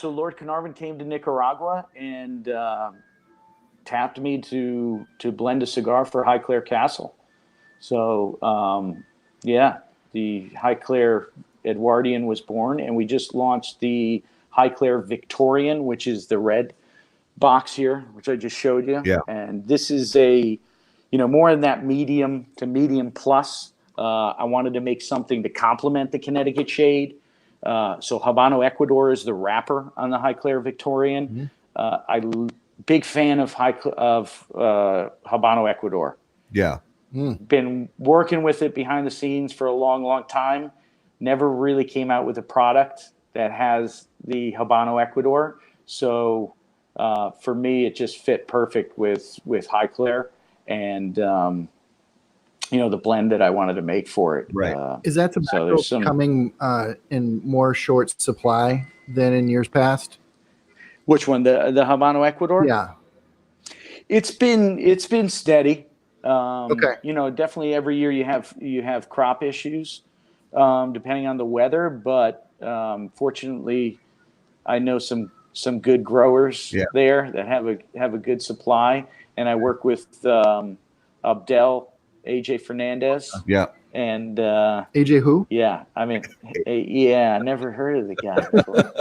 Lord Carnarvon came to Nicaragua and tapped me to blend a cigar for Highclere Castle. So the Highclere Edwardian was born, and we just launched the Highclere Victorian, which is the red box here, which I just showed you. Yeah. And this is a, more in that medium to medium plus. I wanted to make something to complement the Connecticut shade. So Habano Ecuador is the wrapper on the Highclere Victorian. Big fan of Habano Ecuador. Yeah. Been working with it behind the scenes for a long, long time. Never really came out with a product that has the Habano Ecuador. So for me, it just fit perfect with Highclere and the blend that I wanted to make for it. Right. Is that tobacco coming in more short supply than in years past? Which one? The Habano Ecuador? Yeah. It's been steady. Okay. Definitely every year you have crop issues, depending on the weather. But fortunately, I know some good growers there that have a good supply, and I work with Abdel AJ Fernandez. Yeah. And AJ who? Yeah, I mean, I never heard of the guy before.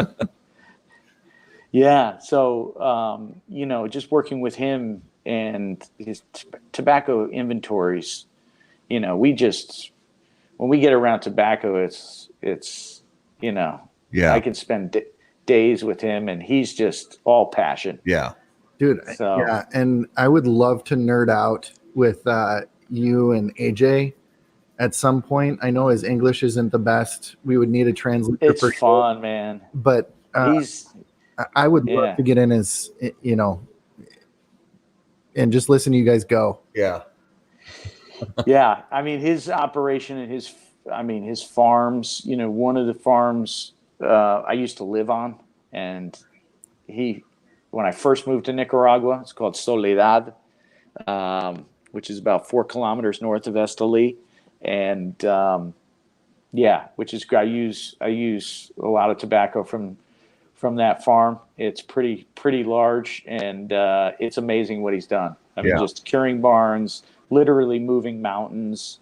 Yeah, so just working with him and his tobacco inventories, when we get around tobacco, it's I can spend days with him, and he's just all passion. Yeah, dude. So, yeah, and I would love to nerd out with you and AJ at some point. I know his English isn't the best. We would need a translator. It's fun, man. But I would love to get in his, and just listen to you guys go. Yeah. Yeah. I mean, his operation and his farms, one of the farms I used to live on, and when I first moved to Nicaragua, it's called Soledad, which is about 4 kilometers north of Esteli. And, which is, I use a lot of tobacco from that farm. It's pretty large, and it's amazing what he's done. I mean, just curing barns, literally moving mountains,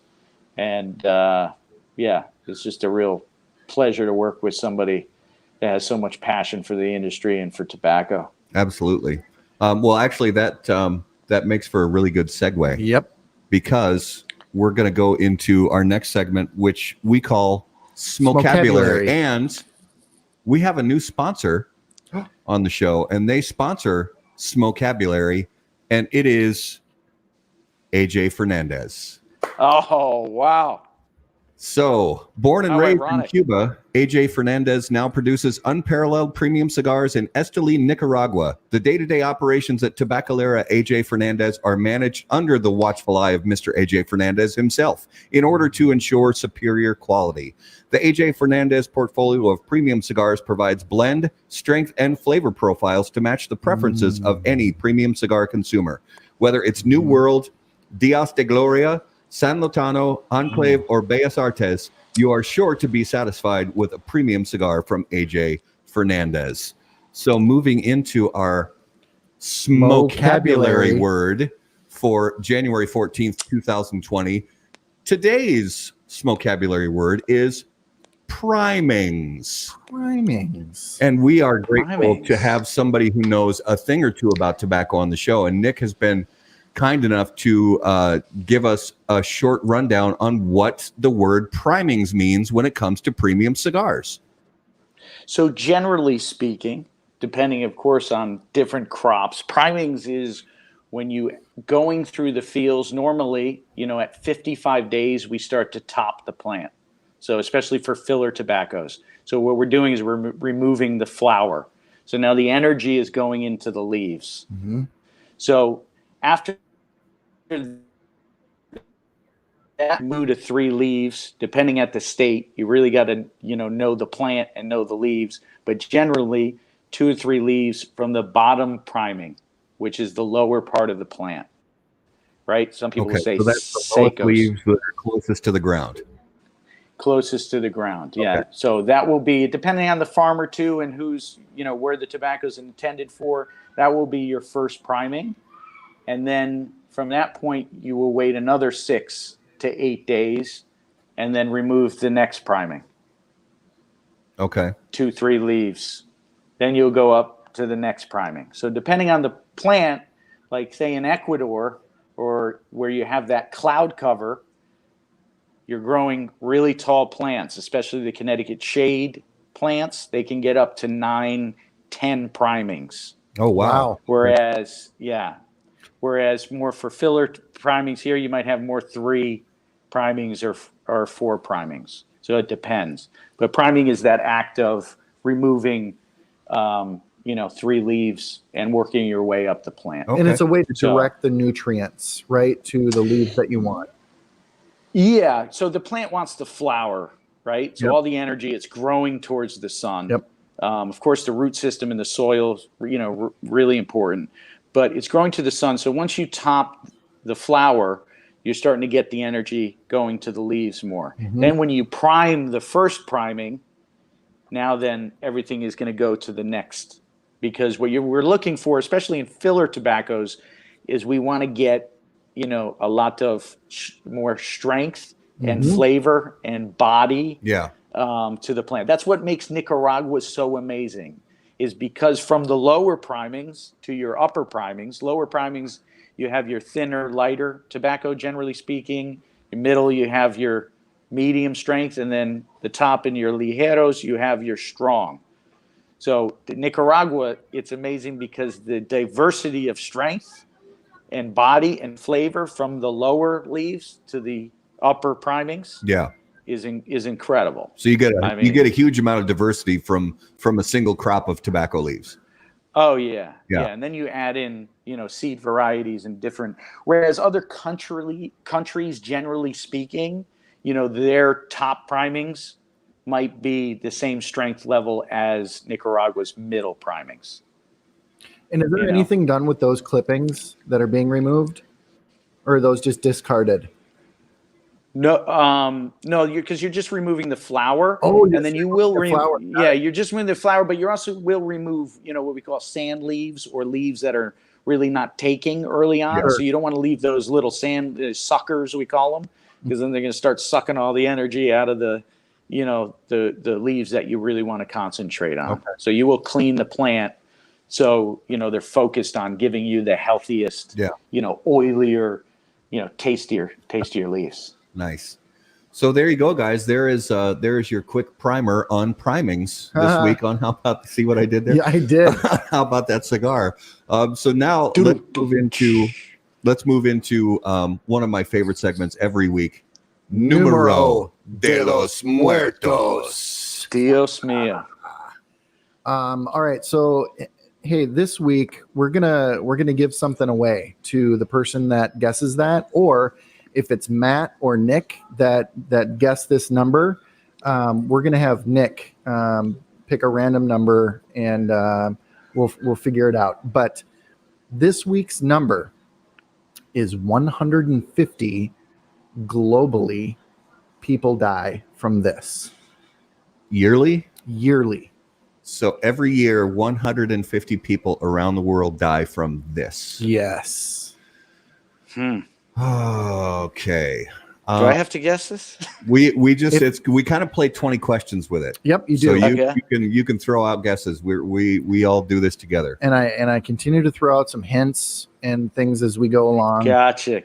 and it's just a real pleasure to work with somebody that has so much passion for the industry and for tobacco. Absolutely. Well, actually, that makes for a really good segue. Yep. Because we're going to go into our next segment, which we call Smokabulary. And we have a new sponsor on the show, and they sponsor Smokabulary, and it is AJ Fernandez. Oh, wow. So, born and raised in Cuba, AJ Fernandez now produces unparalleled premium cigars in Esteli, Nicaragua. The day-to-day operations at Tabacalera AJ Fernandez are managed under the watchful eye of Mr. AJ Fernandez himself in order to ensure superior quality. The AJ Fernandez portfolio of premium cigars provides blend, strength, and flavor profiles to match the preferences of any premium cigar consumer. Whether it's New World, Dias de Gloria, San Lotano, Enclave, or Bellas Artes, you are sure to be satisfied with a premium cigar from AJ Fernandez. So moving into our Smokabulary word for January 14th, 2020, today's Smokabulary word is primings. Primings. And we are grateful to have somebody who knows a thing or two about tobacco on the show. And Nick has been kind enough to give us a short rundown on what the word primings means when it comes to premium cigars. So generally speaking, depending, of course, on different crops, primings is when you going through the fields. Normally, at 55 days, we start to top the plant. So especially for filler tobaccos. So what we're doing is we're removing the flower. So now the energy is going into the leaves. Mm-hmm. So after that 2 to 3 leaves, depending at the state. You really got to, know the plant and know the leaves. But generally, 2 or 3 leaves from the bottom priming, which is the lower part of the plant. Right? Some people say so that's the lowest leaves that are closest to the ground. Closest to the ground, yeah. Okay. So that will be, depending on the farmer too, and who's, where the tobacco is intended for, that will be your first priming. And then from that point, you will wait another 6 to 8 days and then remove the next priming. Okay. 2, 3 leaves. Then you'll go up to the next priming. So depending on the plant, like say in Ecuador, or where you have that cloud cover, you're growing really tall plants, especially the Connecticut shade plants. They can get up to 9, 10 primings. Oh, wow. Whereas more for filler primings here, you might have more 3 primings or 4 primings. So it depends. But priming is that act of removing, 3 leaves and working your way up the plant. Okay. And it's a way to direct the nutrients, right, to the leaves that you want. Yeah. So the plant wants to flower, right? So all the energy, it's growing towards the sun. Yep. Of course, the root system in the soil, really important. But it's growing to the sun. So once you top the flower, you're starting to get the energy going to the leaves more. Mm-hmm. Then when you prime the first priming, now then everything is going to go to the next. Because what we're looking for, especially in filler tobaccos, is we want to get, a lot of more strength and flavor and body to the plant. That's what makes Nicaragua so amazing, is because from the lower primings to your upper primings, lower primings, you have your thinner, lighter tobacco, generally speaking. In the middle, you have your medium strength, and then the top in your ligeros, you have your strong. So Nicaragua, it's amazing because the diversity of strength and body and flavor from the lower leaves to the upper primings is incredible. So you get a huge amount of diversity from a single crop of tobacco leaves. Oh yeah. And then you add in seed varieties and different. Whereas other countries, generally speaking, their top primings might be the same strength level as Nicaragua's middle primings. And is there anything done with those clippings that are being removed, or are those just discarded? No, because you're just removing the flower. Oh, and then you will flower. You're just removing the flower, but you also will remove, what we call sand leaves, or leaves that are really not taking early on. So you don't want to leave those little sand suckers, we call them, because then they're going to start sucking all the energy out of the leaves that you really want to concentrate on. Okay. So you will clean the plant. So, they're focused on giving you the healthiest, oilier, tastier leaves. Nice. So there you go, guys. There is your quick primer on primings this week on how about, see what I did there? Yeah, I did. How about that cigar? So now let's move into one of my favorite segments every week. Numero de los Muertos. Dios mío. All right. So, hey, this week we're gonna give something away to the person that guesses that, or if it's Matt or Nick that guess this number, we're gonna have Nick pick a random number and we'll figure it out. But this week's number is 150. Globally, people die from this yearly. So every year, 150 people around the world die from this. Yes. Okay. Do I have to guess this? We kind of play 20 questions with it. Yep, you do. So you can throw out guesses. We all do this together. And I continue to throw out some hints and things as we go along. Gotcha.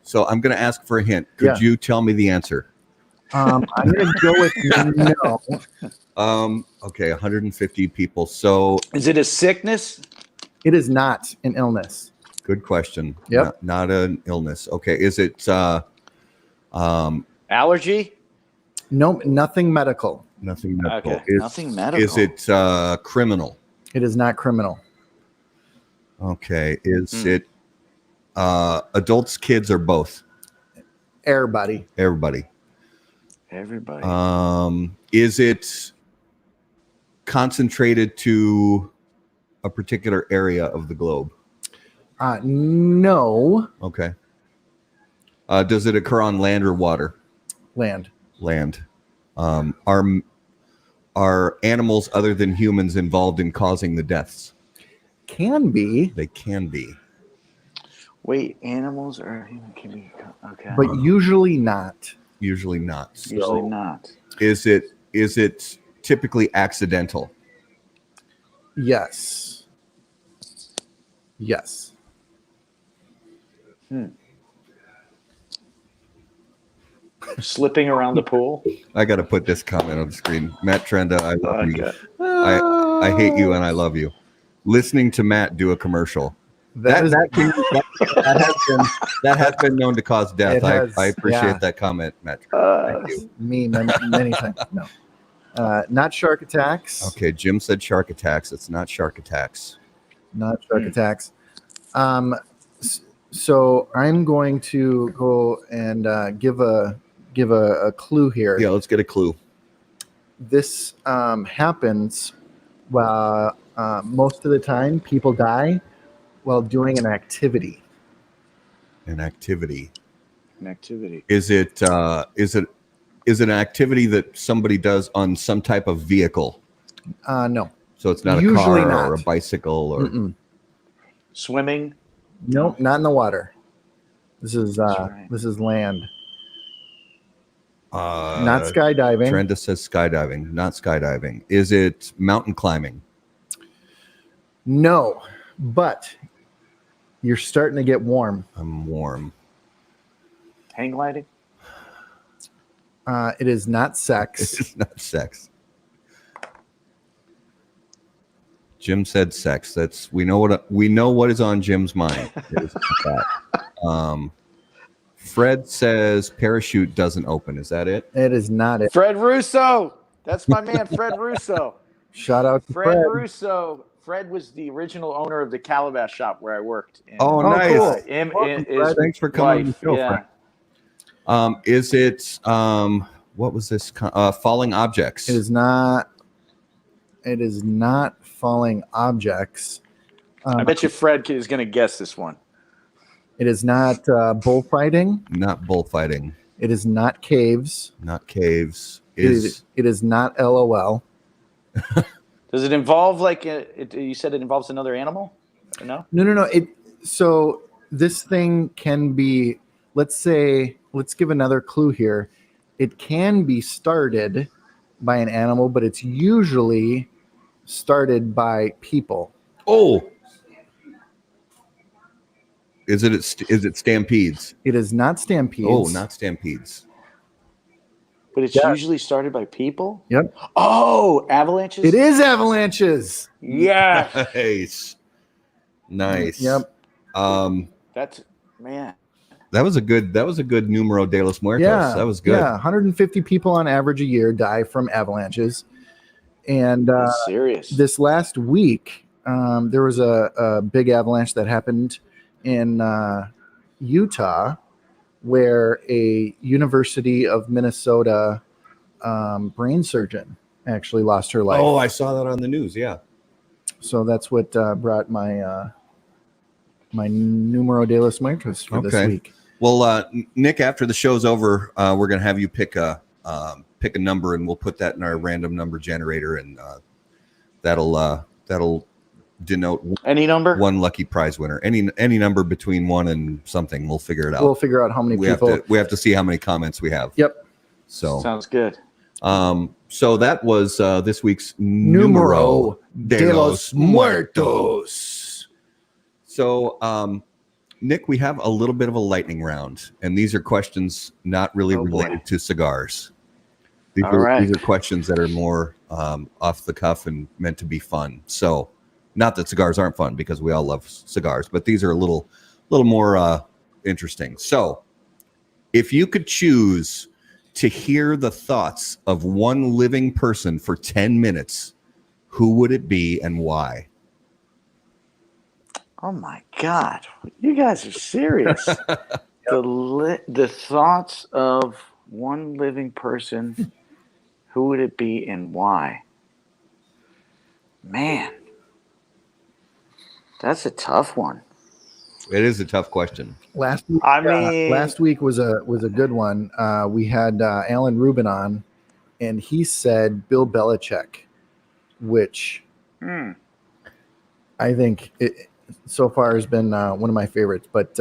So I'm going to ask for a hint. Could you tell me the answer? I'm going to go with no. Okay, 150 people. So is it a sickness? It is not an illness. Good question. Yep. Not an illness. Okay. Is it allergy? No, nothing medical. Nothing medical. Okay. Nothing medical. Is it criminal? It is not criminal. Okay. Is it adults, kids, or both? Everybody. Everybody. Is it concentrated to a particular area of the globe? No. Okay. Does it occur on land or water? Land. Are animals other than humans involved in causing the deaths? Can be. They can be. Wait, animals or human can be okay, but usually not. Usually not. So usually not. Is it typically accidental? Yes. Slipping around the pool. I got to put this comment on the screen. Matt Trenda, I love you. I hate you and I love you. Listening to Matt do a commercial. That has been known to cause death. I appreciate that comment, Matt. Thank you. Me many times. No. Not shark attacks. Okay, Jim said shark attacks. It's not shark attacks. Not shark attacks. So I'm going to go and give a clue here. Yeah, let's get a clue. This happens while most of the time people die while doing an activity. An activity. Is it an activity that somebody does on some type of vehicle? No. So it's not Usually a car not. or a bicycle or swimming? Nope, not in the water. This is right. This is land. Not skydiving. Trenda says skydiving, not skydiving. Is it mountain climbing? No, but you're starting to get warm. I'm warm. Hang gliding? It is not sex. It's not sex. Jim said sex. We know what is on Jim's mind. It is not that. Fred says parachute doesn't open. Is that it? It is not it. Fred Russo. That's my man, Fred Russo. Shout out to Fred Russo. Fred was the original owner of the Calabash shop where I worked. Nice. Cool. Thanks for coming on the show, yeah. Fred. Is it what was this? Falling objects. It is not. It is not falling objects. I bet you Fred is going to guess this one. It is not bullfighting. Not bullfighting. It is not caves. Not caves. It is not LOL. Does it involve you said it involves another animal? No. No. So this thing can be. Let's give another clue here. It can be started by an animal, but it's usually started by people. Oh. Is it stampedes? It is not stampedes. Oh, not stampedes. But it's usually started by people? Yep. Oh, avalanches? It is avalanches. Yeah. Nice. Yep. That's man. That was a good numero de los muertos. Yeah, that was good. Yeah, 150 people on average a year die from avalanches. And That's serious. This last week, there was a big avalanche that happened in Utah, where a University of Minnesota brain surgeon actually lost her life. Oh, I saw that on the news. Yeah. So that's what brought my my numero de los muertos for this week. Well, Nick, after the show's over, we're gonna have you pick a number, and we'll put that in our random number generator, and that'll denote any number, one lucky prize winner. Any number between 1 and something. We'll figure it out. We'll figure out how many people. We have to see how many comments we have. Yep. So sounds good. So that was this week's numero de los muertos. So, Nick, we have a little bit of a lightning round, and these are questions not really related to cigars. These are questions that are more off the cuff and meant to be fun. So, not that cigars aren't fun, because we all love cigars, but these are a little more interesting. So, if you could choose to hear the thoughts of one living person for 10 minutes, who would it be and why? Oh my God, you guys are serious. The thoughts of one living person, who would it be and why? Man, that's a tough one. It is a tough question. Last week, last week was a good one. We had Alan Rubin on, and he said Bill Belichick, which I think so far has been one of my favorites. But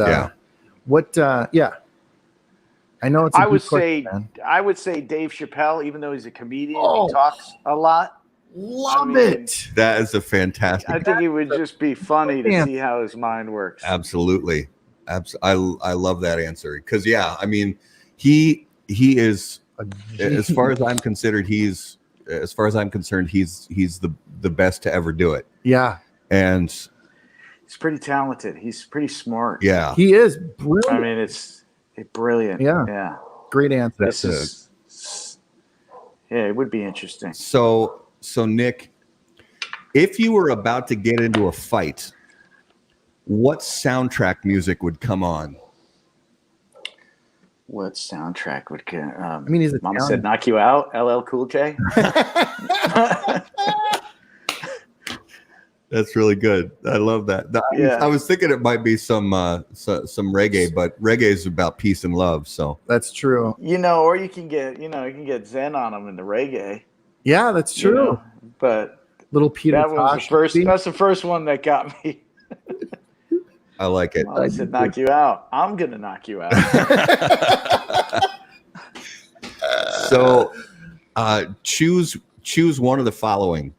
what? I know it's. I would say Dave Chappelle, even though he's a comedian, he talks a lot. Love it. That is a fantastic. I think it would just be funny to see how his mind works. Absolutely. I love that answer because I mean he is as far as I'm concerned he's the best to ever do it. Yeah. And he's pretty talented. He's pretty smart. Yeah. He is brilliant. I mean it's brilliant. Yeah. Yeah. Great answer. It would be interesting. So Nick, if you were about to get into a fight, what soundtrack music would come on? What soundtrack would come? I mean, he's Mama Said Knock You Out, LL Cool J. That's really good. I love that. I was thinking it might be some reggae, but reggae is about peace and love. So that's true. Or you can get Zen on them in the reggae. Yeah, that's true. But little Peter that's the first one that got me. I like it. I said, knock you out. I'm going to knock you out. So choose one of the following.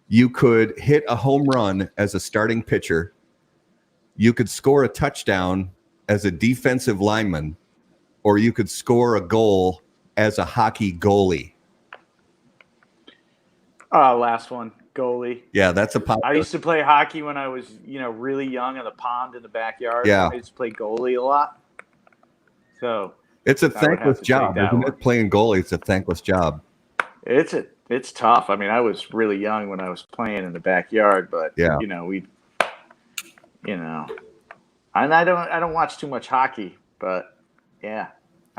You could hit a home run as a starting pitcher. You could score a touchdown as a defensive lineman, or you could score a goal as a hockey goalie. Last one, goalie. Yeah, that's a popular. I used to play hockey when I was, really young in the pond in the backyard. Yeah. I used to play goalie a lot. So it's a thankless job, isn't it? Playing goalie, it's a thankless job. It's tough. I mean, I was really young when I was playing in the backyard, but and I don't watch too much hockey, but I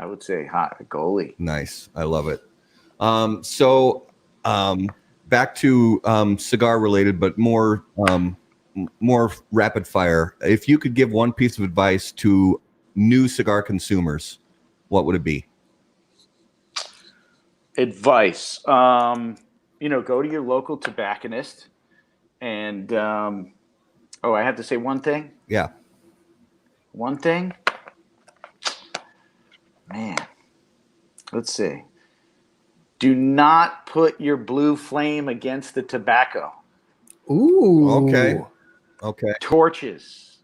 would say goalie. Nice. I love it. Back to cigar related, but more rapid fire. If you could give one piece of advice to new cigar consumers, what would it be? Advice. Go to your local tobacconist and I have to say one thing? Yeah. One thing? Man. Let's see. Do not put your blue flame against the tobacco. Ooh. Okay. Torches.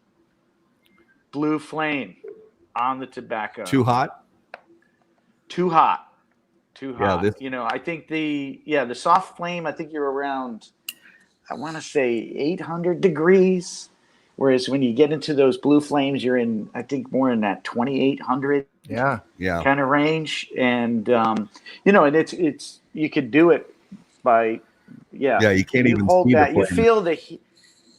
Blue flame on the tobacco. Too hot? Too hot. Yeah, I think the soft flame, I think you're around, I want to say 800 degrees. Whereas when you get into those blue flames, you're in, I think, more in that 2,800 kind of range. And, and it's you could do it by, you can't even hold that. You feel the heat.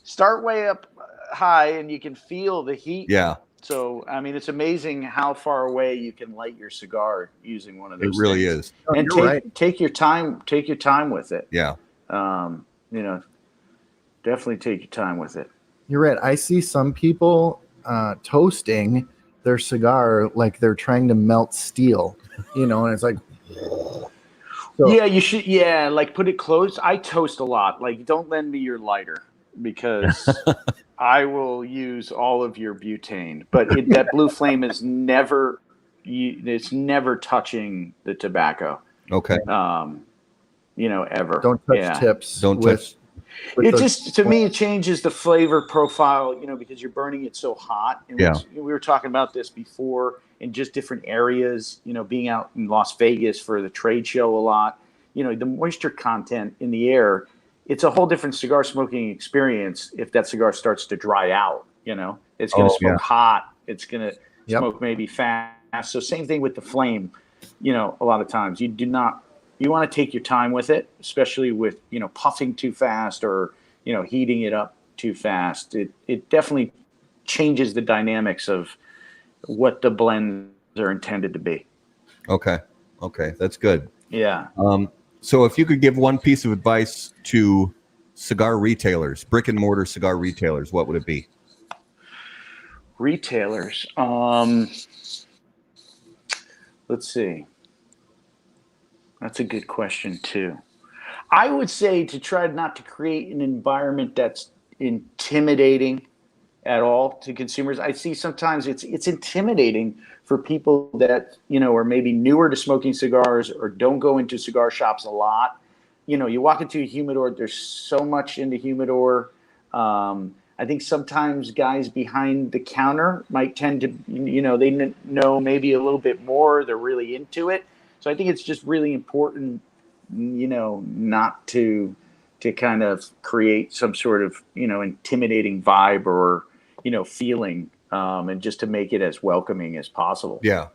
Start way up high and you can feel the heat. Yeah. So, I mean, it's amazing how far away you can light your cigar using one of those. It really is. And take your time. Take your time with it. Yeah. Definitely take your time with it. You're right. I see some people toasting their cigar like they're trying to melt steel, and it's like. So. Yeah, you should. Yeah, like put it close. I toast a lot. Like, don't lend me your lighter because I will use all of your butane. But that blue flame is never. It's never touching the tobacco. Okay. Ever. Don't touch tips. Don't touch. It just, to me, it changes the flavor profile, because you're burning it so hot. And we were talking about this before in just different areas, being out in Las Vegas for the trade show a lot, the moisture content in the air, it's a whole different cigar smoking experience if that cigar starts to dry out, it's going to smoke hot. It's going to smoke maybe fast. So same thing with the flame, a lot of times you want to take your time with it, especially with, puffing too fast or, heating it up too fast. It definitely changes the dynamics of, what the blends are intended to be. Okay. That's good. Yeah. So if you could give one piece of advice to cigar retailers, brick and mortar cigar retailers, what would it be? Retailers. Let's see. That's a good question too. I would say to try not to create an environment that's intimidating at all to consumers. I see sometimes it's intimidating for people that, are maybe newer to smoking cigars or don't go into cigar shops a lot. You walk into a humidor, there's so much in the humidor. I think sometimes guys behind the counter might tend to, they know maybe a little bit more. They're really into it. So I think it's just really important, not to kind of create some sort of, intimidating vibe or, feeling, and just to make it as welcoming as possible. Yeah,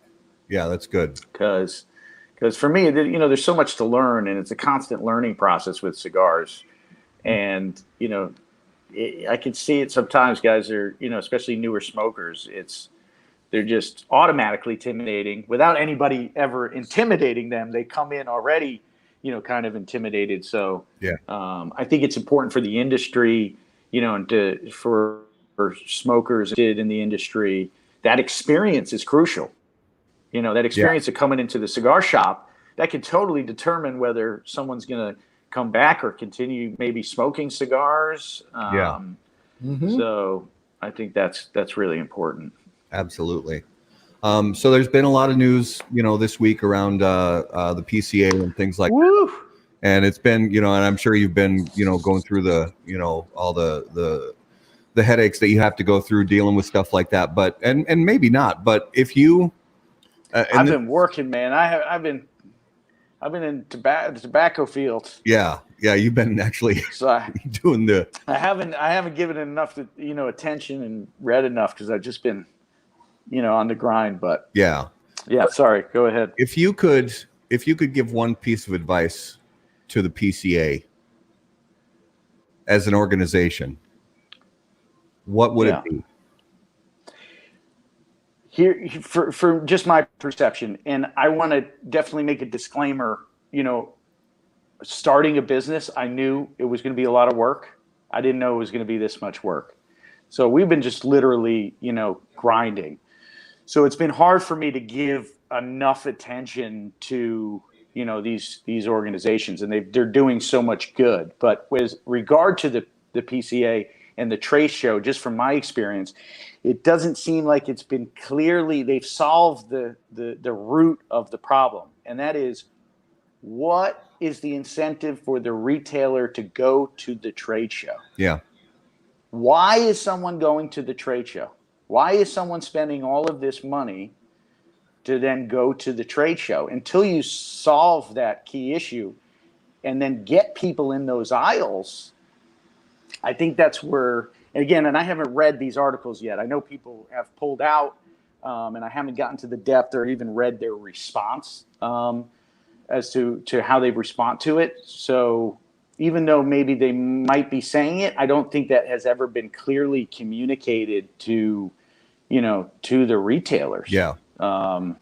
that's good. Because for me, there's so much to learn, and it's a constant learning process with cigars. And, I can see it sometimes. Guys are, especially newer smokers, they're just automatically intimidating without anybody ever intimidating them. They come in already, kind of intimidated. So yeah, I think it's important for the industry, and for smokers in the industry, that experience is crucial. That experience of coming into the cigar shop, that can totally determine whether someone's going to come back or continue maybe smoking cigars. So I think that's really important. Absolutely. So there's been a lot of news, this week around the PCA and things like that. And it's been, and I'm sure you've been, going through the, all the headaches that you have to go through dealing with stuff like that. But and maybe not. But if you, I've been working, man. I've been in the tobacco field. Yeah, you've been actually doing the. I haven't given it enough attention and read enough because I've just been, on the grind. But yeah. Sorry, go ahead. If you could give one piece of advice to the PCA as an organization, what would it be? Here, for just my perception, and I want to definitely make a disclaimer, starting a business, I knew it was going to be a lot of work. I didn't know it was going to be this much work. So we've been just literally, grinding. So it's been hard for me to give enough attention to, these organizations, and they're doing so much good. But with regard to the PCA and the trade show, just from my experience, it doesn't seem like it's been clearly, they've solved the root of the problem. And that is, what is the incentive for the retailer to go to the trade show? Yeah. Why is someone going to the trade show? Why is someone spending all of this money to then go to the trade show? Until you solve that key issue and then get people in those aisles, I think that's where, and I haven't read these articles yet. I know people have pulled out, and I haven't gotten to the depth or even read their response as to how they respond to it. So even though maybe they might be saying it, I don't think that has ever been clearly communicated to, to the retailers. Yeah. And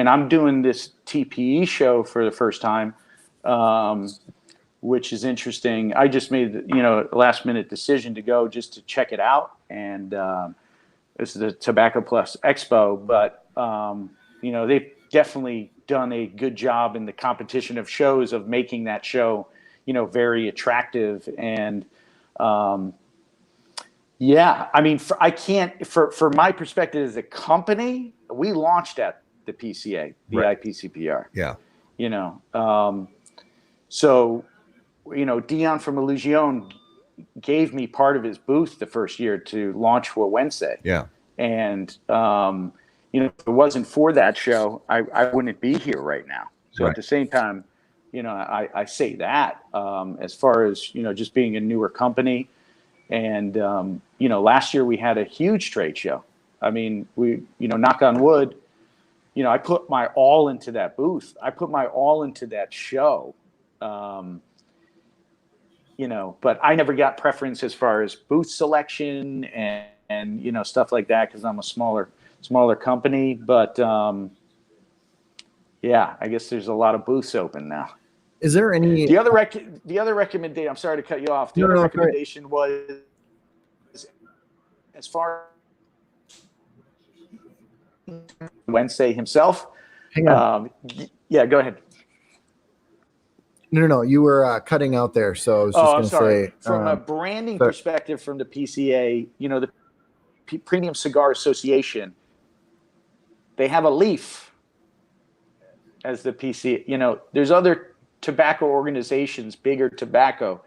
I'm doing this TPE show for the first time, which is interesting. I just made a last minute decision to go just to check it out. And this is the Tobacco Plus Expo, but they've definitely done a good job in the competition of shows of making that show, very attractive. And for my perspective as a company, we launched at the PCA, the IPCPR. Yeah. So, Dion from Illusion gave me part of his booth the first year to launch for Wednesday. Yeah. And, if it wasn't for that show, I wouldn't be here right now. So at the same time, I say that as far as, just being a newer company. And, last year we had a huge trade show. I mean, we, knock on wood, I put my all into that booth. I put my all into that show. But I never got preference as far as booth selection and and stuff like that, because I'm a smaller company. But yeah, I guess there's a lot of booths open now. Is there any the other recommendation? I'm sorry to cut you off. The other recommendation was, as far as Wednesday himself. Hang on. Yeah, go ahead. No. You were cutting out there, so I was just going to say, from a branding perspective, from the PCA, the Premium Cigar Association, they have a leaf as the PCA. There's other tobacco organizations, bigger tobacco,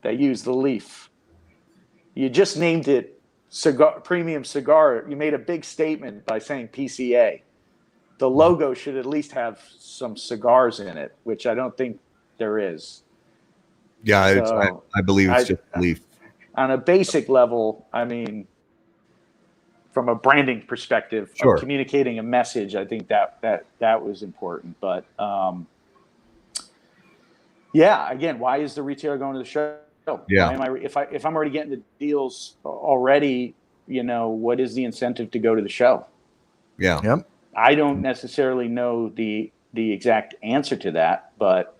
that use the leaf. You just named it Premium Cigar. You made a big statement by saying PCA. The logo should at least have some cigars in it, which I don't think there is. Yeah, so I believe it's just a leaf. On a basic level, I mean, from a branding perspective, sure, of communicating a message, I think that was important. But yeah, again, why is the retailer going to the show? Yeah. If I'm already getting the deals already, what is the incentive to go to the show? Yeah. Yep. I don't necessarily know the exact answer to that, but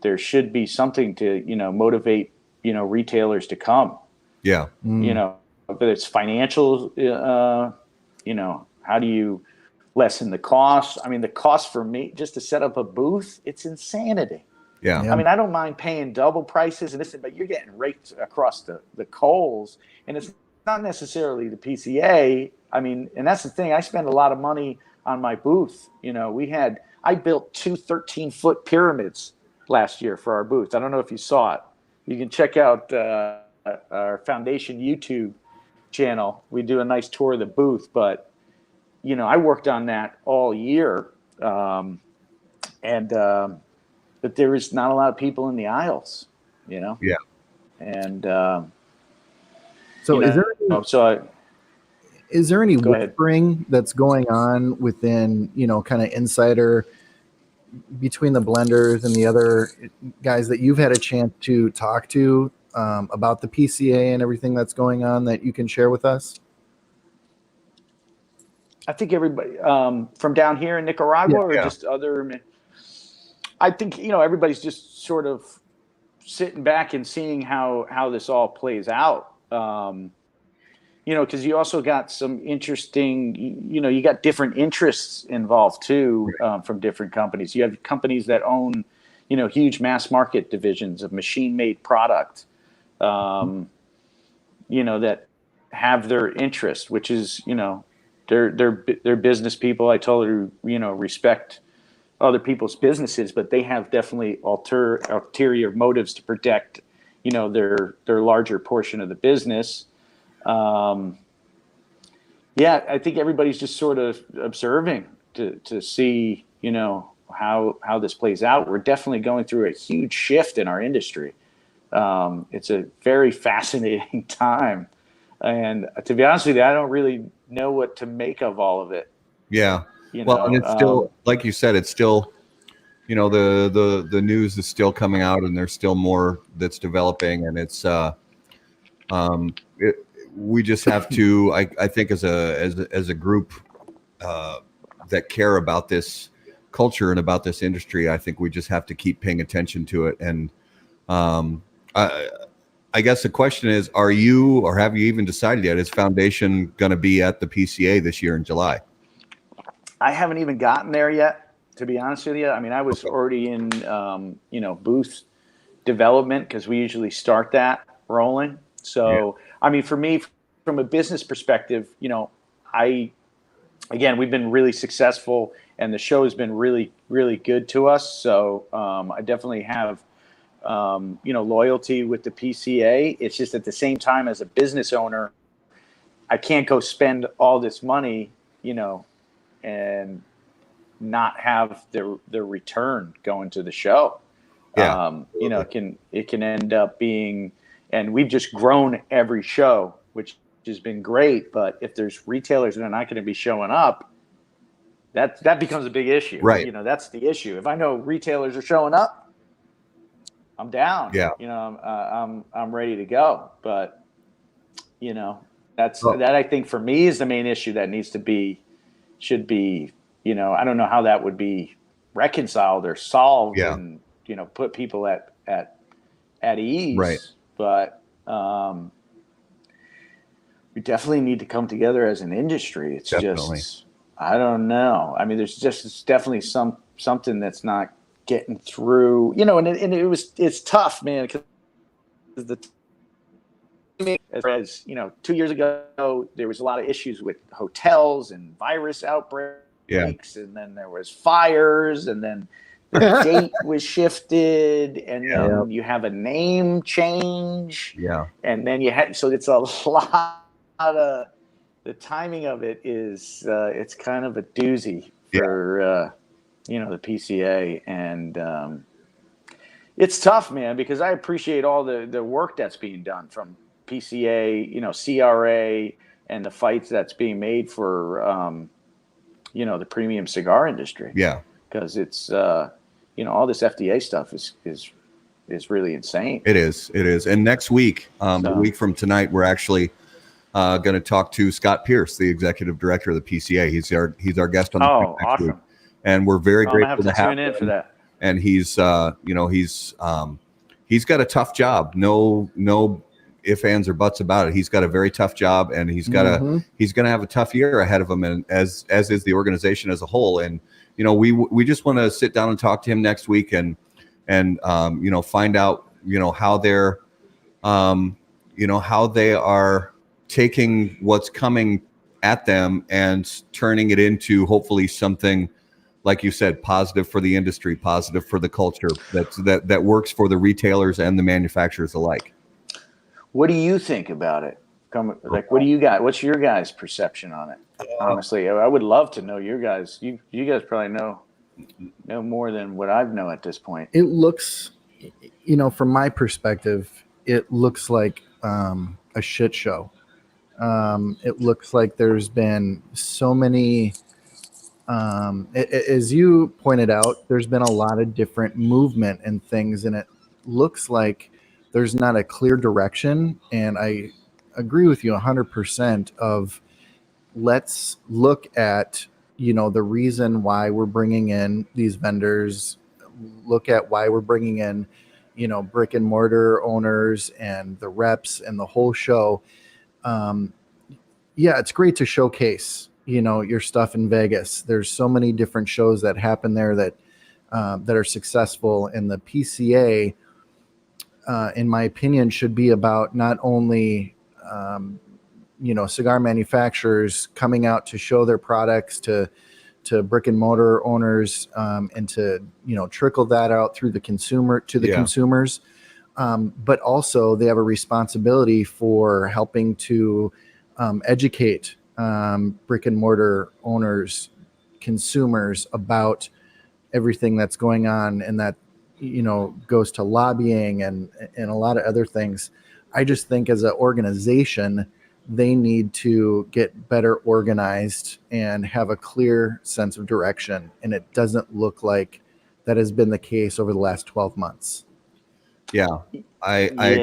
there should be something to motivate retailers to come. Yeah. Whether it's financial, how do you lessen the cost? I mean, the cost for me just to set up a booth, it's insanity. Yeah. I mean, I don't mind paying double prices and this, but you're getting raked across the coals, and it's not necessarily the PCA. I mean, and that's the thing. I spend a lot of money on my booth. I built 2 13-foot pyramids last year for our booth. I don't know if you saw it. You can check out our Foundation YouTube channel. We do a nice tour of the booth, but I worked on that all year, but there is not a lot of people in the aisles. Yeah. And so is there any whispering that's going on within, kind of insider between the blenders and the other guys that you've had a chance to talk to about the PCA and everything that's going on that you can share with us? I think everybody from down here in Nicaragua just other. I think everybody's just sort of sitting back and seeing how this all plays out. Because you also got some interesting, you got different interests involved too, from different companies. You have companies that own, huge mass market divisions of machine-made product, that have their interest, which is, they're business people. I totally, respect other people's businesses, but they have definitely ulterior motives to protect, their larger portion of the business. I think everybody's just sort of observing to see, how this plays out. We're definitely going through a huge shift in our industry. It's a very fascinating time. And to be honest with you, I don't really know what to make of all of it. Yeah. And it's still, like you said, it's still, the news is still coming out, and there's still more that's developing, and it's, we just have to, I think as a group that care about this culture and about this industry, I think we just have to keep paying attention to it. And I guess the question is, are you, or have you even decided yet, is Foundation going to be at the PCA this year in July? I haven't even gotten there yet, to be honest with you. I mean, I was already in, booth development, because we usually start that rolling. So, I mean, for me, from a business perspective, we've been really successful, and the show has been really, really good to us. So I definitely have, loyalty with the PCA. It's just at the same time, as a business owner, I can't go spend all this money, and not have the return going to the show. Yeah. It can end up being, and we've just grown every show, which has been great. But if there's retailers that are not going to be showing up, that becomes a big issue. Right. That's the issue. If I know retailers are showing up, I'm down. Yeah. I'm ready to go. But that I think for me is the main issue that should be, I don't know how that would be reconciled or solved and, put people at ease, right. But we definitely need to come together as an industry. It's Definitely. just, I don't know. I mean, it's definitely something that's not getting through, and it's tough, man. Because as 2 years ago, there was a lot of issues with hotels and virus outbreaks, and then there was fires, and then the date was shifted, and then you have a name change, and then so it's a lot of the timing of it is it's kind of a doozy for the PCA, and it's tough, man, because I appreciate all the work that's being done from PCA, CRA, and the fights that's being made for the premium cigar industry. Yeah, because it's all this FDA stuff is really insane. It is. And next week, a week from tonight, we're actually going to talk to Scott Pierce, the executive director of the PCA. He's our guest on the next awesome. week, and we're very grateful have to tune in for that. And he's got a tough job. No ifs, ands, or buts about it. He's got a very tough job, and he's going to have a tough year ahead of him, and as is the organization as a whole. And we just want to sit down and talk to him next week, and find out how they're how they are taking what's coming at them and turning it into hopefully something, like you said, positive for the industry, positive for the culture, that works for the retailers and the manufacturers alike. What do you think about it? What do you got? What's your guys' perception on it? Honestly, I would love to know your guys. You guys probably know more than what I know at this point. It looks, from my perspective, it looks like a shit show. It looks like there's been so many, as you pointed out, there's been a lot of different movement and things, and it looks like there's not a clear direction. And I agree with you 100% of let's look at, the reason why we're bringing in these vendors, look at why we're bringing in, brick and mortar owners and the reps and the whole show. It's great to showcase, your stuff in Vegas. There's so many different shows that happen there that are successful, and the PCA, in my opinion, should be about not only, cigar manufacturers coming out to show their products to brick and mortar owners, and to, trickle that out through the consumer to the consumers. But also they have a responsibility for helping to educate brick and mortar owners, consumers about everything that's going on, and that goes to lobbying and a lot of other things. I just think as an organization, they need to get better organized and have a clear sense of direction. And it doesn't look like that has been the case over the last 12 months. Yeah, I agree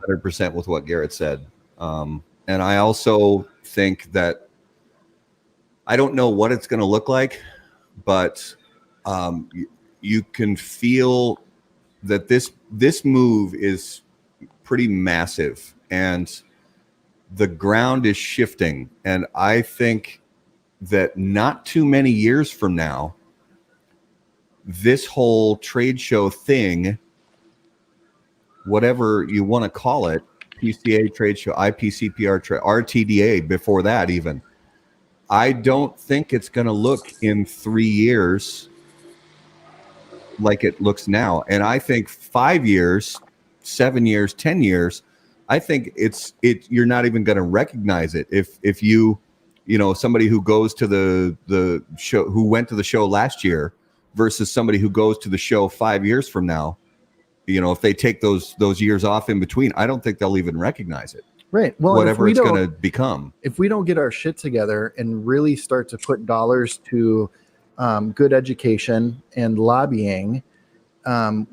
100% with what Garrett said. And I also think that I don't know what it's going to look like, but you can feel that this move is pretty massive, and the ground is shifting. And I think that not too many years from now, this whole trade show thing, whatever you want to call it, PCA trade show, IPCPR, RTDA, before that even, I don't think it's going to look in 3 years like it looks now. And I think 5 years, 7 years, 10 years, I think you're not even going to recognize it. If you somebody who goes to the show, who went to the show last year versus somebody who goes to the show 5 years from now, if they take those years off in between, I don't think they'll even recognize it. Right. Well, whatever it's going to become. If we don't get our shit together and really start to put dollars to good education and lobbying,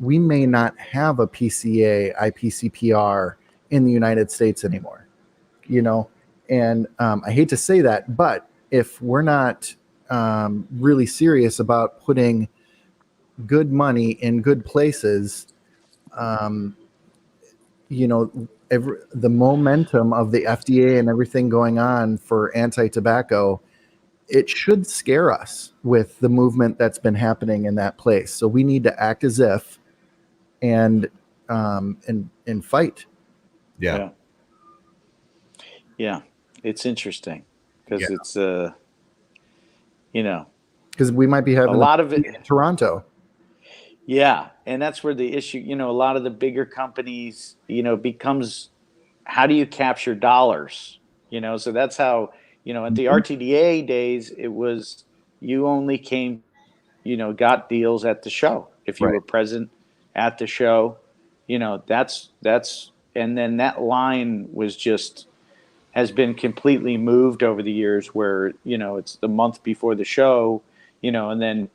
we may not have a PCA, IPCPR in the United States anymore, And I hate to say that, but if we're not really serious about putting good money in good places, the momentum of the FDA and everything going on for anti-tobacco, it should scare us with the movement that's been happening in that place. So we need to act as if and fight. Yeah. It's interesting because it's because we might be having a lot of it in Toronto. Yeah, and that's where the issue, a lot of the bigger companies, becomes how do you capture dollars? So that's how, at the RTDA days, it was you only came, got deals at the show. If you were present at the show, that's and then that line has been completely moved over the years where, it's the month before the show. And then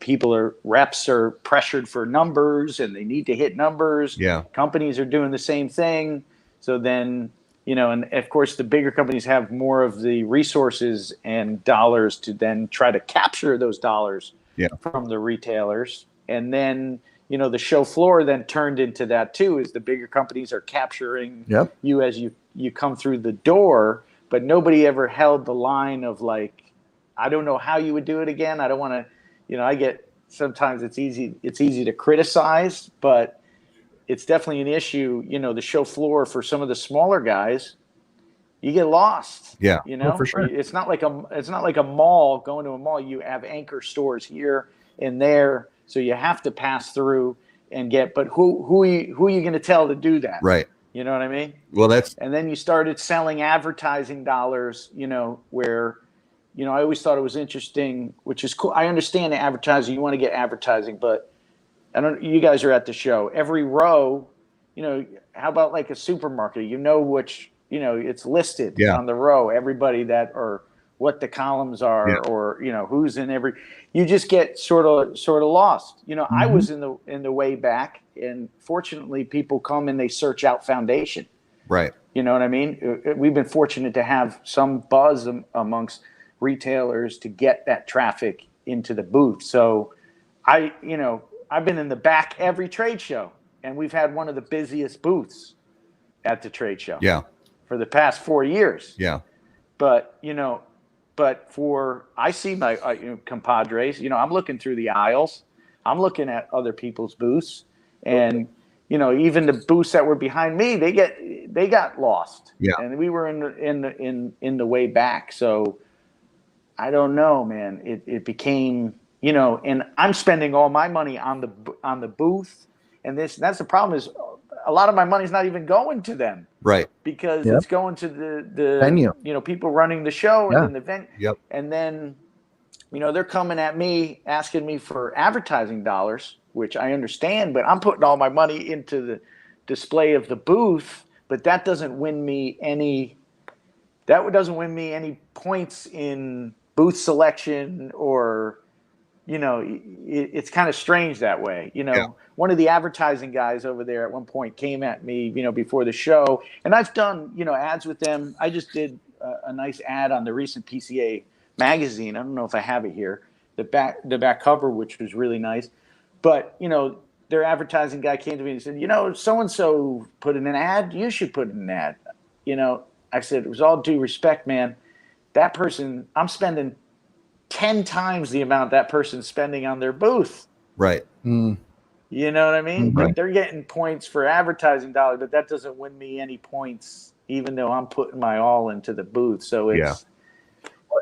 reps are pressured for numbers and they need to hit numbers. Yeah. Companies are doing the same thing. So then, and of course the bigger companies have more of the resources and dollars to then try to capture those dollars from the retailers. And then, the show floor then turned into that too, is the bigger companies are capturing you as you come through the door, but nobody ever held the line of like, I don't know how you would do it again. I don't want to, I get sometimes it's easy to criticize, but it's definitely an issue. The show floor for some of the smaller guys, you get lost. Yeah, for sure. It's not like a mall. Going to a mall, you have anchor stores here and there, so you have to pass through and get. But who are you going to tell to do that? Right. You know what I mean? Well, and then you started selling advertising dollars. Where. I always thought it was interesting, which is cool. I understand the advertising. You want to get advertising, but you guys are at the show. Every row, how about like a supermarket? Which, it's listed on the row, everybody or what the columns are or, who's in every, you just get sort of lost. I was in the way back, and fortunately people come and they search out Foundation. Right. You know what I mean? We've been fortunate to have some buzz amongst retailers to get that traffic into the booth. So I've been in the back every trade show, and we've had one of the busiest booths at the trade show for the past 4 years. Yeah. But, I see my compadres, I'm looking through the aisles, I'm looking at other people's booths, and, even the booths that were behind me, they got lost. Yeah. And we were in the way back. So I don't know, man. It became, and I'm spending all my money on the booth, and that's the problem is a lot of my money's not even going to them, right? Because it's going to the venue, people running the show and then the venue, Yep. And then, they're coming at me asking me for advertising dollars, which I understand, but I'm putting all my money into the display of the booth, but that doesn't win me any points in booth selection, or it's kind of strange that way. One of the advertising guys over there at one point came at me before the show, and I've done ads with them. I just did a nice ad on the recent PCA magazine. I don't know if I have it here, the back cover, which was really nice. But their advertising guy came to me and said, so and so put in an ad, you should put in an ad. I said, it was all due respect, man. That person, I'm spending 10 times the amount that person's spending on their booth. Right. Mm. You know what I mean? Right. Like they're getting points for advertising dollars, but that doesn't win me any points, even though I'm putting my all into the booth. So